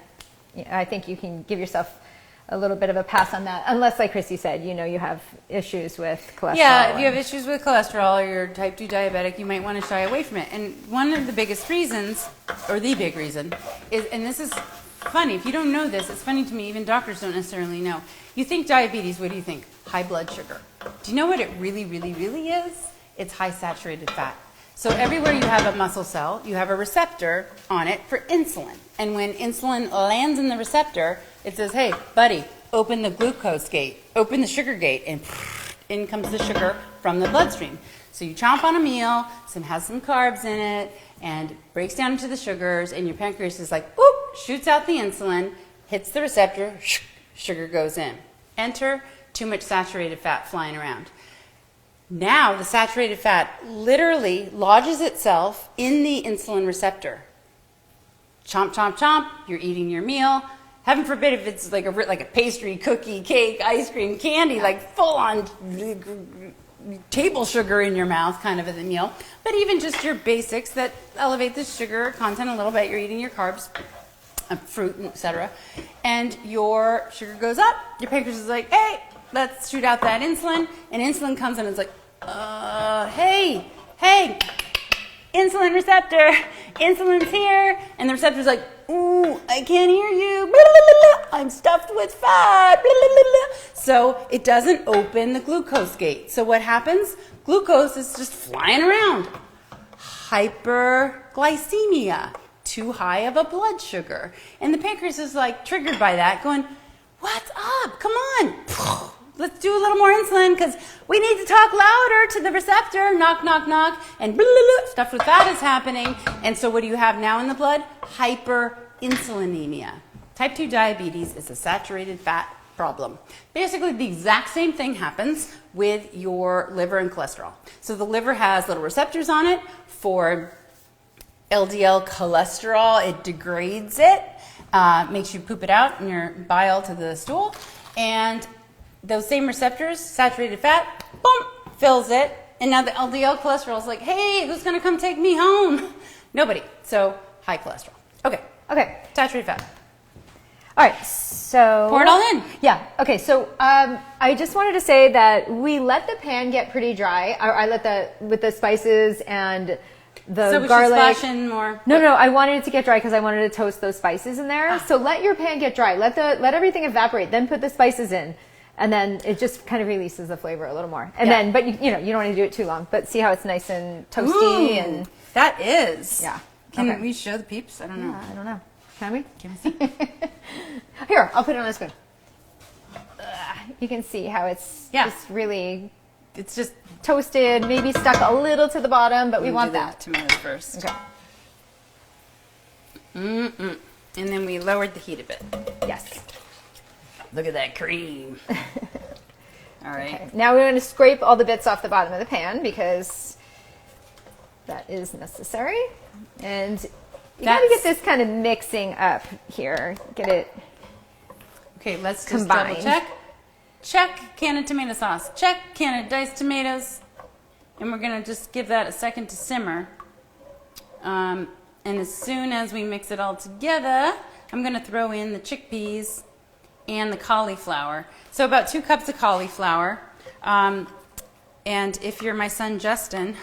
I think you can give yourself a little bit of a pass on that, unless, like Chrissy said, you have issues with cholesterol. Yeah, if you have issues with cholesterol or you're type 2 diabetic, you might want to shy away from it. And one of the biggest reasons, or the big reason, is, and this is funny, if you don't know this, it's funny to me, even doctors don't necessarily know. You think diabetes, what do you think? High blood sugar. Do you know what it really, really, really is? It's high saturated fat. So everywhere you have a muscle cell, you have a receptor on it for insulin. And when insulin lands in the receptor, it says, hey, buddy, open the glucose gate, open the sugar gate, and in comes the sugar from the bloodstream. So you chomp on a meal, has some carbs in it, and breaks down into the sugars, and your pancreas is like, whoop, shoots out the insulin, hits the receptor, sugar goes in. Enter too much saturated fat flying around. Now the saturated fat literally lodges itself in the insulin receptor. Chomp, chomp, chomp, you're eating your meal. Heaven forbid if it's like a pastry, cookie, cake, ice cream, candy, like full-on table sugar in your mouth kind of as a meal. But even just your basics that elevate the sugar content a little bit, you're eating your carbs, fruit, etc. And your sugar goes up, your pancreas is like, hey, let's shoot out that insulin. And insulin comes in and it's like, hey, insulin receptor, insulin's here. And the receptor's like, ooh, I can't hear you. Blah, blah, blah, blah. I'm stuffed with fat. Blah, blah, blah, blah. So it doesn't open the glucose gate. So what happens? Glucose is just flying around. Hyperglycemia, too high of a blood sugar. And the pancreas is like triggered by that, going, what's up? Come on. Let's do a little more insulin because we need to talk louder to the receptor. Knock, knock, knock. And blah, blah, blah, stuff with that is happening. And so what do you have now in the blood? Hyperinsulinemia. Type 2 diabetes is a saturated fat problem. Basically, the exact same thing happens with your liver and cholesterol. So the liver has little receptors on it for LDL cholesterol. It degrades it, makes you poop it out in your bile to the stool. And those same receptors, saturated fat, boom, fills it. And now the LDL cholesterol is like, hey, who's going to come take me home? Nobody. So high cholesterol. Okay. Saturated fat. All right, so pour it all in. Yeah. Okay. So I just wanted to say that we let the pan get pretty dry. I let with the spices and the so garlic. So we should splash in more. No. I wanted it to get dry because I wanted to toast those spices in there. So let your pan get dry. Let everything evaporate. Then put the spices in. And then it just kind of releases the flavor a little more. And then, but you don't want to do it too long. But see how it's nice and toasty. Ooh, and that is. Yeah. Can we show the peeps? I don't know. I don't know. Can we? Can we see? Here, I'll put it on a spoon. You can see how it's just really. It's just toasted, maybe stuck a little to the bottom, but we want that. Tomatoes first. Okay. And then we lowered the heat a bit. Yes. Look at that cream. All right. Okay. Now we're going to scrape all the bits off the bottom of the pan because that is necessary. And you got to get this kind of mixing up here. Get it. Okay, let's just combined. double check. Check can of tomato sauce. Check can of diced tomatoes. And we're going to just give that a second to simmer. And as soon as we mix it all together, I'm going to throw in the chickpeas and the cauliflower. So about 2 cups of cauliflower. And if you're my son Justin,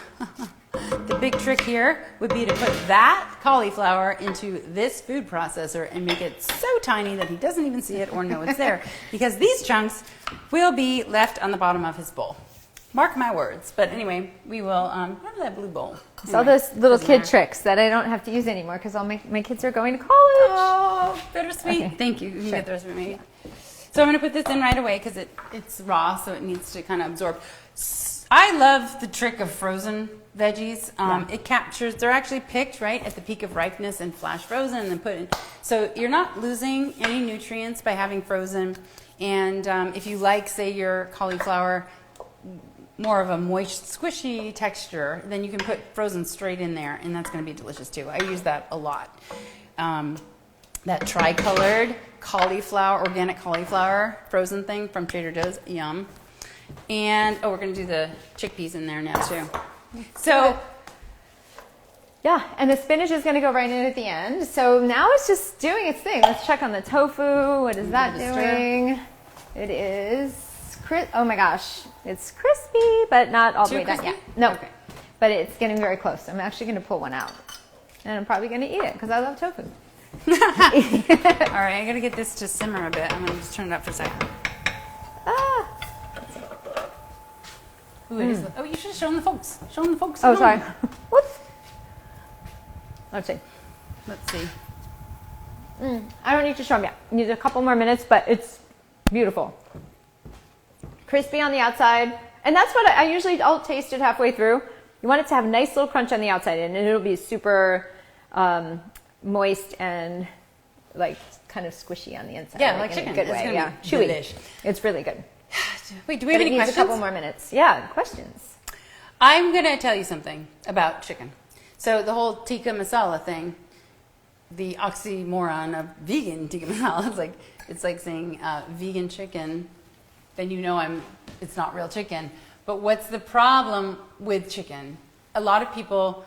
The big trick here would be to put that cauliflower into this food processor and make it so tiny that he doesn't even see it or know it's there, because these chunks will be left on the bottom of his bowl. Mark my words. But anyway, we will, where's that blue bowl? So all those little kid tricks that I don't have to use anymore because all my kids are going to college. Oh, bittersweet. Okay. Thank you. You can get the rest of it maybe. So I'm going to put this in right away because it's raw, so it needs to kind of absorb. I love the trick of frozen veggies. It captures, they're actually picked right at the peak of ripeness and flash frozen and then put in. So you're not losing any nutrients by having frozen. And if you like, say, your cauliflower more of a moist, squishy texture, then you can put frozen straight in there, and that's going to be delicious too. I use that a lot. That tri-colored cauliflower, organic cauliflower frozen thing from Trader Joe's, yum. And we're going to do the chickpeas in there now too. So yeah, and the spinach is going to go right in at the end. So now it's just doing its thing. Let's check on the tofu. What is that doing? It is, oh my gosh, it's crispy, but not all the way done yet. No, okay. But it's getting very close. I'm actually going to pull one out, and I'm probably going to eat it because I love tofu. All right, I got to get this to simmer a bit. I'm going to just turn it up for a second. Ooh, it is, oh, you should have shown the folks. Show them the folks. Oh, sorry. Whoops. Let's see. Let's see. I don't need to show them yet. I need a couple more minutes, but it's beautiful. Crispy on the outside. And that's what I'll taste it halfway through. You want it to have a nice little crunch on the outside, and it'll be super moist and like kind of squishy on the inside. Yeah, like chicken. Good way. Yeah, chewy. Delish. It's really good. Wait, do we have any questions? A couple more minutes. Yeah, questions. I'm going to tell you something about chicken. So the whole tikka masala thing, the oxymoron of vegan tikka masala, it's like saying vegan chicken, then you know it's not real chicken. But what's the problem with chicken? A lot of people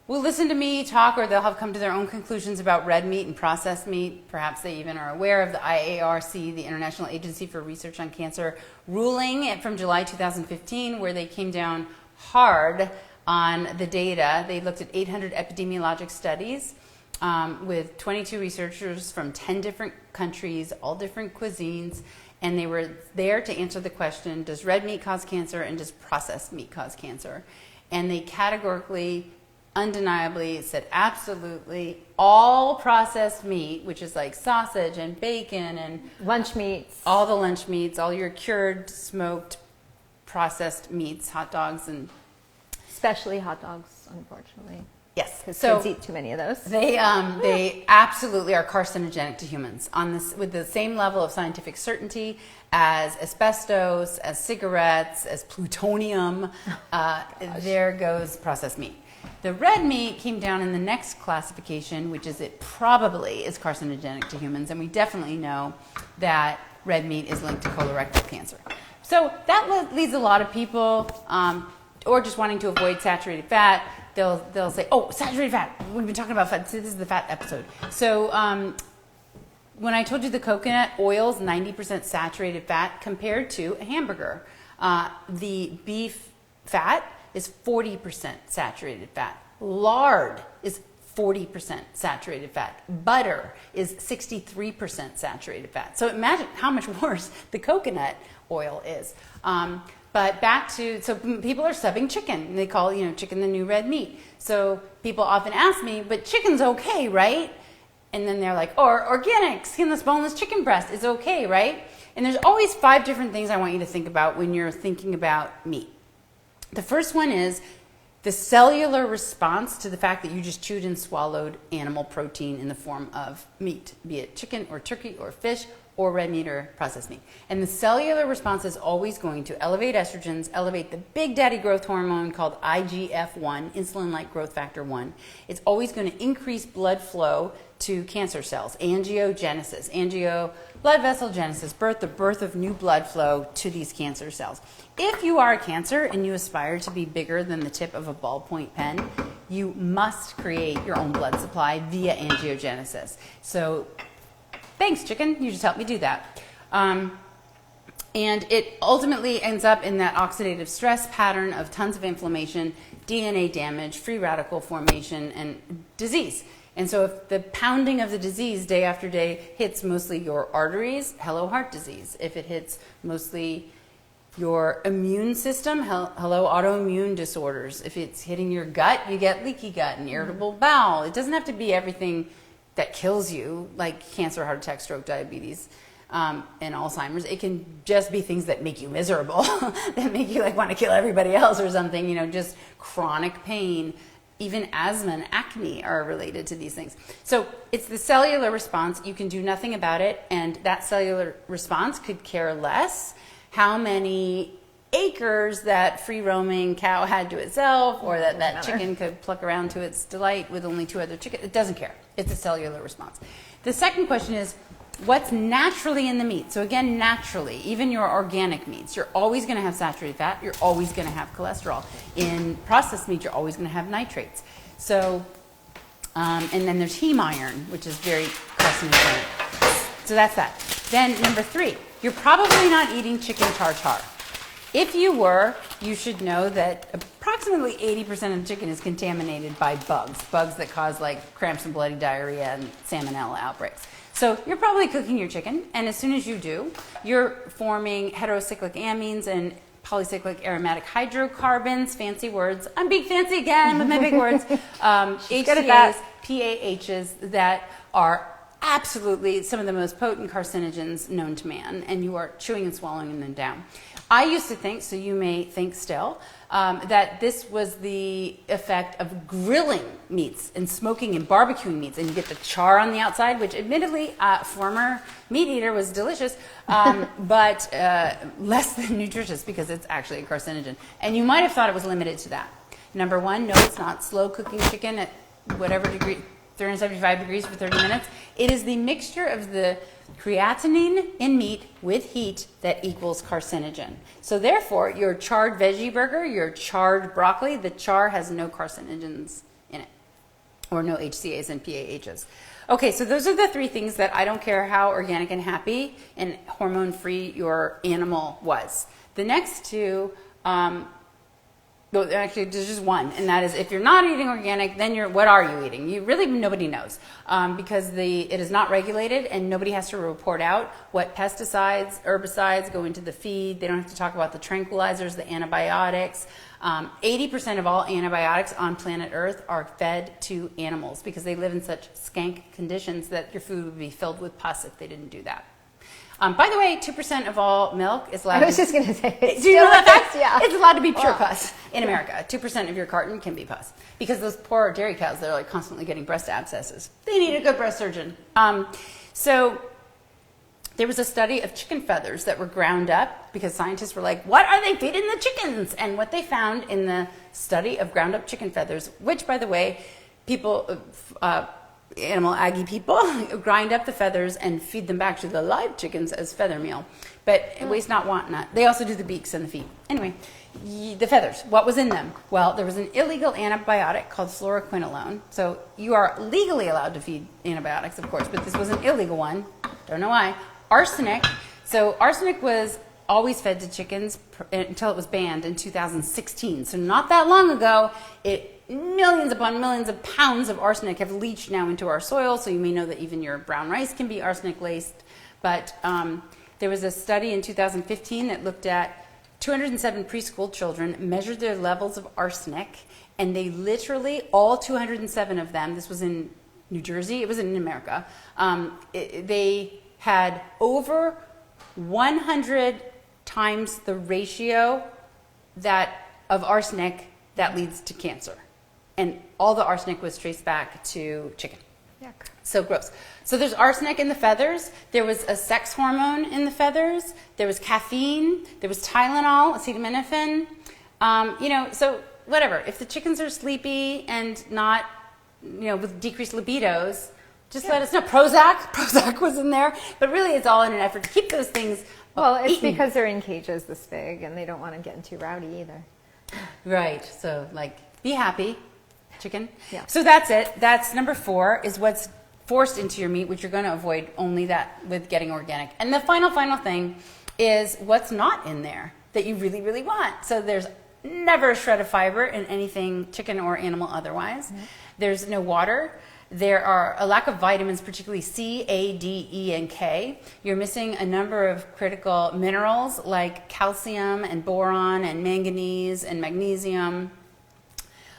will listen to me talk, or they'll have come to their own conclusions about red meat and processed meat. Perhaps they even are aware of the IARC, the International Agency for Research on Cancer, ruling from July 2015, where they came down hard on the data. They looked at 800 epidemiologic studies with 22 researchers from 10 different countries, all different cuisines, and they were there to answer the question, does red meat cause cancer and does processed meat cause cancer? And they categorically, undeniably said absolutely all processed meat, which is like sausage and bacon and lunch meats, all the lunch meats, all your cured, smoked, processed meats, hot dogs, and especially hot dogs, unfortunately. Yes, because so kids eat too many of those. They absolutely are carcinogenic to humans on this with the same level of scientific certainty as asbestos, as cigarettes, as plutonium. There goes processed meat. The red meat came down in the next classification, which is it probably is carcinogenic to humans, and we definitely know that red meat is linked to colorectal cancer. So that leads a lot of people, or just wanting to avoid saturated fat, they'll say, oh, saturated fat, we've been talking about fat, so this is the fat episode. So when I told you the coconut oil is 90% saturated fat compared to a hamburger, the beef fat is 40% saturated fat. Lard is 40% saturated fat. Butter is 63% saturated fat. So imagine how much worse the coconut oil is. But back to, so people are subbing chicken. They call, chicken the new red meat. So people often ask me, but chicken's okay, right? And then they're like, or organic, skinless, boneless chicken breast is okay, right? And there's always 5 different things I want you to think about when you're thinking about meat. The first one is the cellular response to the fact that you just chewed and swallowed animal protein in the form of meat, be it chicken or turkey or fish or red meat or processed meat. And the cellular response is always going to elevate estrogens, elevate the big daddy growth hormone called IGF-1, insulin-like growth factor 1. It's always going to increase blood flow to cancer cells, angiogenesis, blood vessel genesis, the birth of new blood flow to these cancer cells. If you are a cancer and you aspire to be bigger than the tip of a ballpoint pen, you must create your own blood supply via angiogenesis. So thanks, chicken. You just helped me do that. And it ultimately ends up in that oxidative stress pattern of tons of inflammation, DNA damage, free radical formation, and disease. And so if the pounding of the disease day after day hits mostly your arteries, hello heart disease. If it hits mostly your immune system, hello autoimmune disorders. If it's hitting your gut, you get leaky gut and irritable bowel. It doesn't have to be everything that kills you, like cancer, heart attack, stroke, diabetes, and Alzheimer's. It can just be things that make you miserable, that make you like want to kill everybody else or something, just chronic pain. Even asthma and acne are related to these things. So it's the cellular response. You can do nothing about it, and that cellular response could care less how many acres that free-roaming cow had to itself, or that chicken could pluck around to its delight with only 2 other chickens. It doesn't care. It's a cellular response. The second question is, what's naturally in the meat? So again, naturally, even your organic meats, you're always going to have saturated fat. You're always going to have cholesterol. In processed meat, you're always going to have nitrates. So, and then there's heme iron, which is very carcinogenic. So that's that. Then number 3, you're probably not eating chicken tartare. If you were, you should know that approximately 80% of chicken is contaminated by bugs that cause like cramps and bloody diarrhea and salmonella outbreaks. So you're probably cooking your chicken, and as soon as you do, you're forming heterocyclic amines and polycyclic aromatic hydrocarbons, fancy words. I'm being fancy again with my big words. HCAs, PAHs that are absolutely some of the most potent carcinogens known to man, and you are chewing and swallowing them down. I used to think, so you may think still, that this was the effect of grilling meats and smoking and barbecuing meats, and you get the char on the outside, which admittedly, former meat eater, was delicious, but less than nutritious because it's actually a carcinogen. And you might have thought it was limited to that. Number 1, no, it's not. Slow cooking chicken at whatever degree, 375 degrees for 30 minutes. It is the mixture of the creatinine in meat with heat that equals carcinogen. So therefore, your charred veggie burger, your charred broccoli, the char has no carcinogens in it, or no HCAs and PAHs. Okay, so those are the 3 things that I don't care how organic and happy and hormone-free your animal was. The next 2, well, actually, there's just 1, and that is if you're not eating organic, then what are you eating? Nobody knows because it is not regulated, and nobody has to report out what pesticides, herbicides go into the feed. They don't have to talk about the tranquilizers, the antibiotics. 80% of all antibiotics on planet Earth are fed to animals because they live in such skank conditions that your food would be filled with pus if they didn't do that. By the way, 2% of all milk is allowed. I was just going to say. Do you know that? Yeah. It's allowed to be pure pus in America. 2% of your carton can be pus because those poor dairy cows, they're like constantly getting breast abscesses. They need a good breast surgeon. So there was a study of chicken feathers that were ground up because scientists were like, "What are they feeding the chickens?" And what they found in the study of ground up chicken feathers, which, by the way, people. Animal Aggie people grind up the feathers and feed them back to the live chickens as feather meal. But waste not, want not. They also do the beaks and the feet. Anyway, the feathers, what was in them? Well, there was an illegal antibiotic called fluoroquinolone. So you are legally allowed to feed antibiotics, of course, but this was an illegal one. Don't know why. Arsenic. So arsenic was always fed to chickens until it was banned in 2016. So not that long ago, millions upon millions of pounds of arsenic have leached now into our soil, so you may know that even your brown rice can be arsenic laced. But there was a study in 2015 that looked at 207 preschool children, measured their levels of arsenic, and they literally, all 207 of them, this was in New Jersey, it was in America, they had over 100 times the ratio of arsenic that leads to cancer. And all the arsenic was traced back to chicken. Yuck. So gross. So there's arsenic in the feathers. There was a sex hormone in the feathers. There was caffeine. There was Tylenol, acetaminophen. So whatever. If the chickens are sleepy and not, with decreased libidos, just let us know. Prozac was in there. But really it's all in an effort to keep those things it's eaten. because they're in cages this big and they don't want to get too rowdy either. Right. So be happy. Chicken. Yeah. So that's it. That's number 4 is what's forced into your meat, which you're going to avoid only that with getting organic. And the final thing is what's not in there that you really, really want. So there's never a shred of fiber in anything chicken or animal otherwise. There's no water. There are a lack of vitamins, particularly C, A, D, E, and K. You're missing a number of critical minerals like calcium and boron and manganese and magnesium.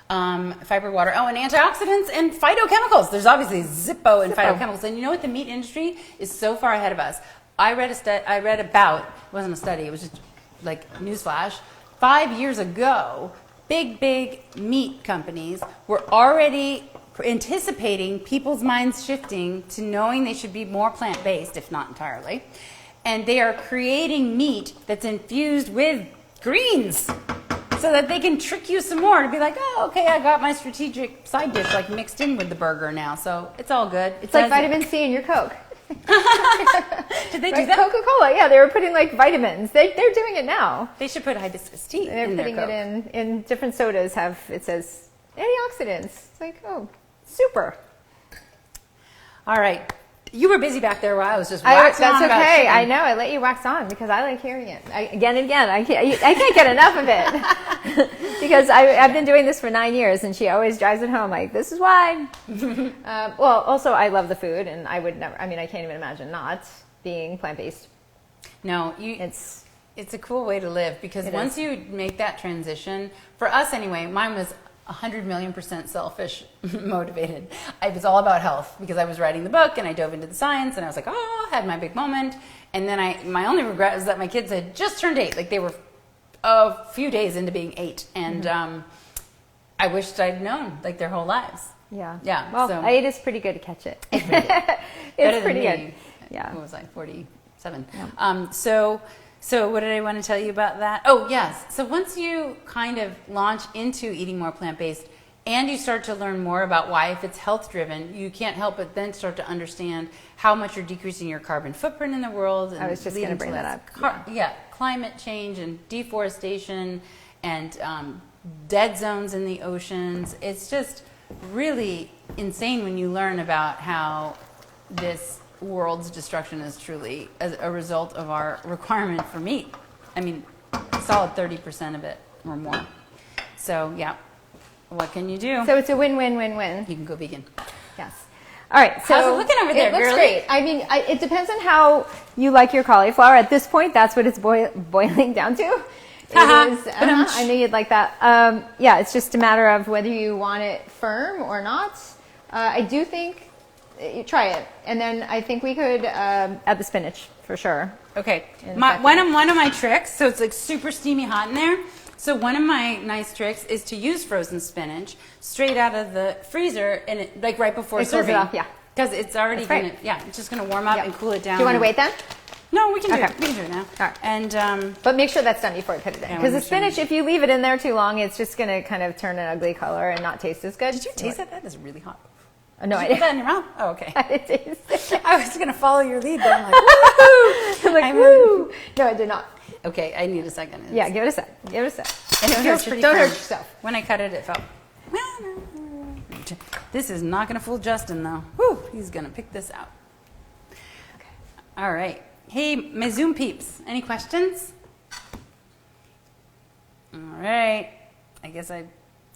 Fiber, water, and antioxidants and phytochemicals. There's obviously Zippo and phytochemicals. And you know what? The meat industry is so far ahead of us. I read about, it wasn't a study, it was just like newsflash, 5 years ago, big meat companies were already anticipating people's minds shifting to knowing they should be more plant-based, if not entirely. And they are creating meat that's infused with greens so that they can trick you some more to be like, oh, okay, I got my strategic side dish like mixed in with the burger now, so it's all good. It's like vitamin C in your Coke. Did they do that? Coca-Cola, yeah, they were putting like vitamins. They're doing it now. They should put hibiscus tea They're in their putting Coke. it in different sodas. It says antioxidants. It's like, oh, super. All right. You were busy back there while I was just waxing on That's about okay. chicken. I know. I let you wax on because I like hearing it again and again. I can't get enough of it because I've been doing this for 9 years, and she always drives it home like, this is why. Well, also I love the food, and I would never. I mean, I can't even imagine not being plant-based. No, it's a cool way to live because once you make that transition, for us anyway, mine was 100,000,000% selfish motivated. It was all about health because I was writing the book and I dove into the science and I was like, oh, I had my big moment. And then my only regret was that my kids had just turned 8. Like they were a few days into being 8. And I wished I'd known like their whole lives. Yeah. Yeah. Well, so, 8 is pretty good to catch it. It's pretty good. It's pretty good. Yeah. What was I, 47? Yeah. So what did I want to tell you about that? Oh, yes. So once you kind of launch into eating more plant-based and you start to learn more about why, if it's health-driven, you can't help but then start to understand how much you're decreasing your carbon footprint in the world. And I was just going to bring that up. Climate change and deforestation and dead zones in the oceans. It's just really insane when you learn about how this world's destruction is truly as a result of our requirement for meat. I mean, a solid 30% of it or more. So, yeah, what can you do? So it's a win-win-win-win. You can go vegan. Yes. All right. So how's it looking over there, It looks girly? great. I mean, it depends on how you like your cauliflower. At this point, that's what it's boiling down to. It is. I knew you'd like that. Yeah, it's just a matter of whether you want it firm or not. I do think you try it, and then I think we could add the spinach for sure. Okay. One of my tricks, so it's like super steamy hot in there. So one of my nice tricks is to use frozen spinach straight out of the freezer and like right before serving. It off, yeah. Because it's already gonna, it's just gonna warm up and cool it down. Do you want to wait then? No, we can do it. We can do it now. All right. And but make sure that's done before you put it in. Because the spinach, if you leave it in there too long, it's just going to kind of turn an ugly color and not taste as good. Did you taste that? That is really hot. No, Did you put that in your mouth? Oh, okay. I did taste it. I was going to follow your lead, but I'm like, woohoo! I'm like, woo! No, I did not. Okay, I need a second. Yeah, give it a sec. Give it a sec. And it feels pretty Don't firm. hurt yourself. When I cut it, it felt. This is not going to fool Justin, though. Whew, he's going to pick this out. Okay. All right. Hey, my Zoom peeps, any questions? All right. I guess I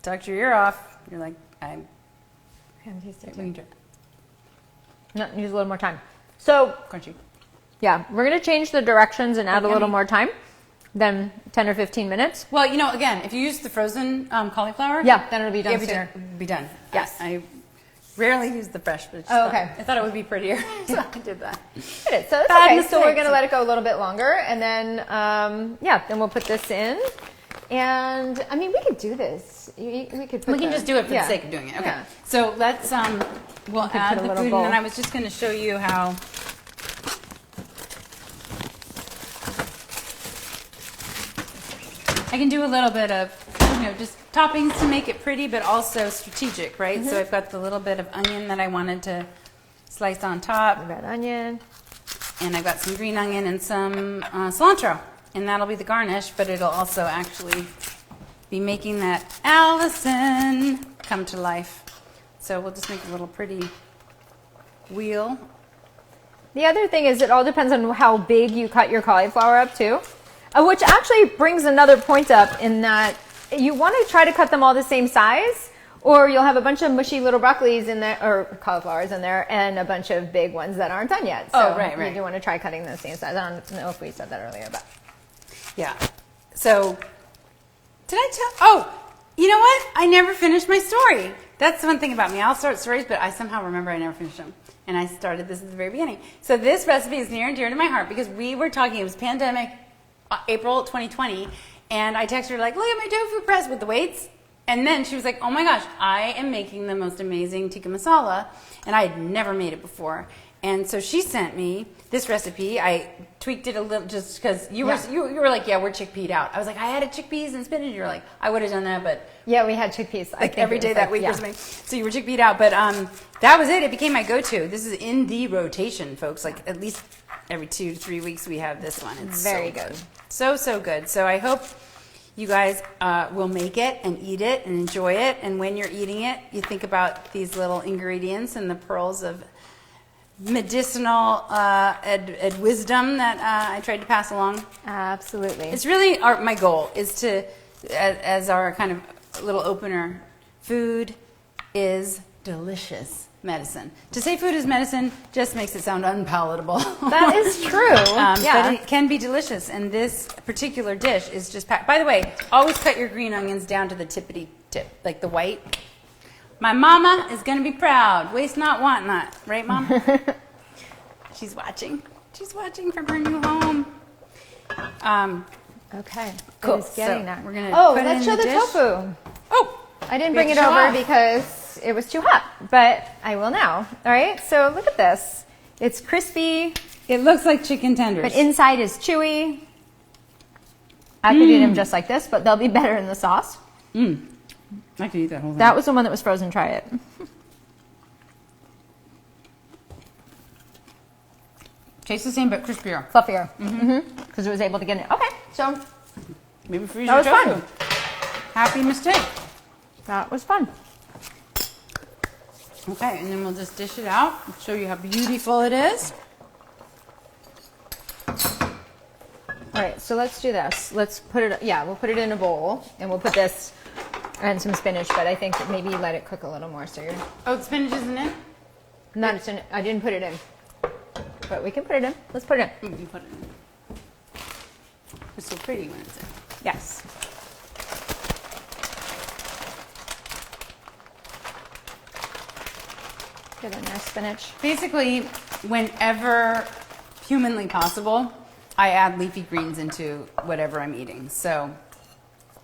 talked your ear off. You're like, I haven't tasted it. it. No, use a little more time. So, crunchy. Yeah, we're going to change the directions and add a little more time than 10 or 15 minutes. Well, you know, again, if you use the frozen cauliflower, yeah, then it'll be done sooner. Be done. Yes. I rarely use the fresh, but I thought it would be prettier, so I did that. It is. So it's okay. So we're going to let it go a little bit longer, and then then we'll put this in. And I mean, we could do this. We can just do it for the sake of doing it. Okay. Yeah. So let's we'll add the food, and then I was just going to show you how. I can do a little bit of, just toppings to make it pretty, but also strategic, right? Mm-hmm. So I've got the little bit of onion that I wanted to slice on top. Red onion. And I've got some green onion and some cilantro. And that'll be the garnish, but it'll also actually be making that Allison come to life. So we'll just make a little pretty wheel. The other thing is it all depends on how big you cut your cauliflower up too, which actually brings another point up in that you want to try to cut them all the same size, or you'll have a bunch of mushy little broccolis in there, or cauliflowers in there, and a bunch of big ones that aren't done yet. So you do want to try cutting the same size. I don't know if we said that earlier, but yeah. So, did I tell? Oh, you know what? I never finished my story. That's the one thing about me. I'll start stories, but I somehow remember I never finished them. And I started this at the very beginning. So this recipe is near and dear to my heart because we were talking, it was pandemic, April 2020, and I texted her like, look at my tofu press with the weights. And then she was like, oh my gosh, I am making the most amazing tikka masala, and I had never made it before. And so she sent me this recipe. I tweaked it a little just because you were like, yeah, we're chickpea'd out. I was like, I had a chickpeas and spinach. You're like, I would have done that, but yeah, we had chickpeas like every day that week or something. So you were chickpea'd out, but that was it. It became my go-to. This is in the rotation, folks. Like at least every 2 to 3 weeks we have this one. It's very good. So good. So I hope you guys will make it and eat it and enjoy it. And when you're eating it, you think about these little ingredients and the pearls of medicinal wisdom that I tried to pass along. Absolutely. It's really my goal is to, as our kind of little opener, food is delicious medicine. To say food is medicine just makes it sound unpalatable. That is true. But it can be delicious, and this particular dish is just packed. By the way, always cut your green onions down to the tippity tip, like the white. My mama is going to be proud. Waste not, want not. Right, Mom? She's watching. She's watching from her new home. Okay. Cool. It's getting there. We're gonna put let's it in show the dish. tofu. Oh! I didn't bring it over because it was too hot, but I will now. All right, so look at this. It's crispy. It looks like chicken tenders. But inside is chewy. I could eat them just like this, but they'll be better in the sauce. I could eat that whole thing. That was the one that was frozen. Try it. Tastes the same, but crispier. Fluffier. Because it was able to get it. Okay, so Maybe freeze that your was tofu. fun. Happy mistake. That was fun. Okay, and then we'll just dish it out. Show you how beautiful it is. All right, so let's do this. Let's put it, we'll put it in a bowl, and we'll put this and some spinach, but I think maybe let it cook a little more, so you're... Oh, the spinach isn't in? I didn't put it in, but we can put it in. Let's put it in. You put it in. It's so pretty when it's in. Yes. Get in there, spinach. Basically, whenever humanly possible, I add leafy greens into whatever I'm eating. So,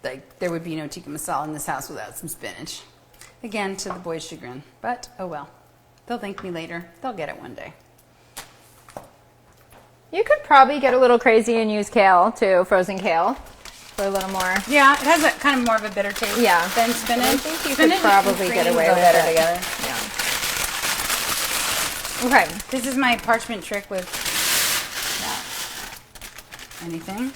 like, there would be no tikka masala in this house without some spinach. Again, to the boys' chagrin. But, oh well. They'll thank me later. They'll get it one day. You could probably get a little crazy and use kale too, frozen kale, for a little more. Yeah, it has a kind of more of a bitter taste than spinach. I think you Spinach could probably get away with it. together. Yeah. Okay. This is my parchment trick with anything.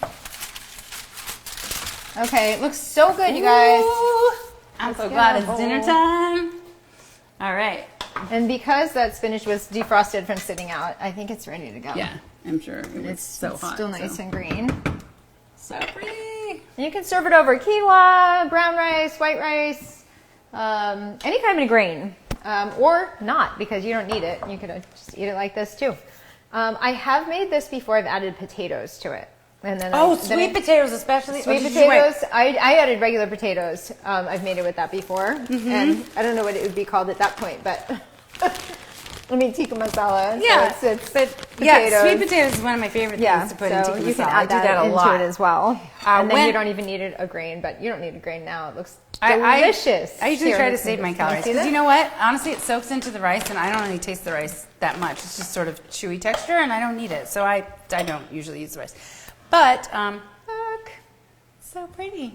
Okay, it looks so good, you guys. Ooh, I'm so glad it's bowl. dinner time. All right. And because that spinach was defrosted from sitting out, I think it's ready to go. Yeah, I'm sure it's so hot. Still nice and green. So pretty. And you can serve it over quinoa, brown rice, white rice, any kind of grain, or not because you don't need it. You could just eat it like this too. I have made this before. I've added potatoes to it. And then sweet potatoes especially? Sweet potatoes. I added regular potatoes. I've made it with that before. And I don't know what it would be called at that point, but I mean tikka masala. Yeah, so it's potatoes. Yeah, sweet potatoes is one of my favorite things to put in tikka masala. You can add that into it as well. And then when- you don't even need a grain, but you don't need a grain now. It looks delicious. I usually try to save my calories because you you know what? Honestly, it soaks into the rice, and I don't really taste the rice that much. It's just sort of chewy texture, and I don't need it, so I don't usually use the rice. But look, so pretty,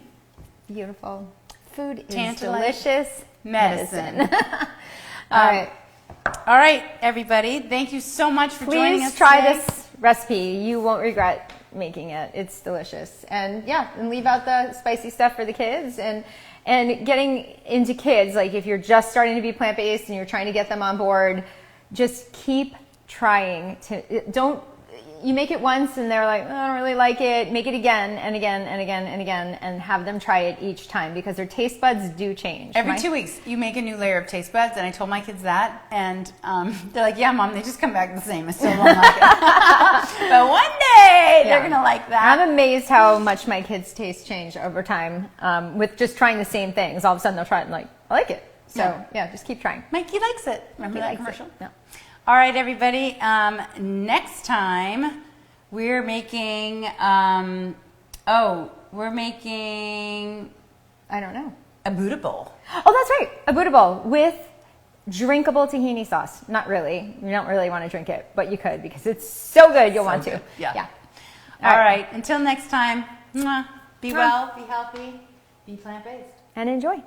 beautiful. Food is Tantalizing delicious medicine. All All right, everybody. Thank you so much for joining us. Please try today. this recipe. You won't regret making it. It's delicious. And and leave out the spicy stuff for the kids. And getting into kids, like if you're just starting to be plant-based and you're trying to get them on board, just keep trying to, you make it once and they're like, oh, I don't really like it. Make it again and again and again and again, and have them try it each time, because their taste buds do change. Every 2 weeks, you make a new layer of taste buds, and I told my kids that, and they're like, yeah, Mom, they just come back the same. I still don't like it. But one day, they're going to like that. I'm amazed how much my kids' taste change over time with just trying the same things. All of a sudden, they'll try it and like, I like it. So, yeah, just keep trying. Mikey likes it. Remember that commercial? No. All right, everybody. Next time we're making. We're making. I don't know. A Buddha bowl. Oh, that's right. A Buddha bowl with drinkable tahini sauce. Not really. You don't really want to drink it, but you could, because it's so good. You'll want to. Yeah. All right. Until next time. Be well. Be healthy. Be plant-based. And enjoy.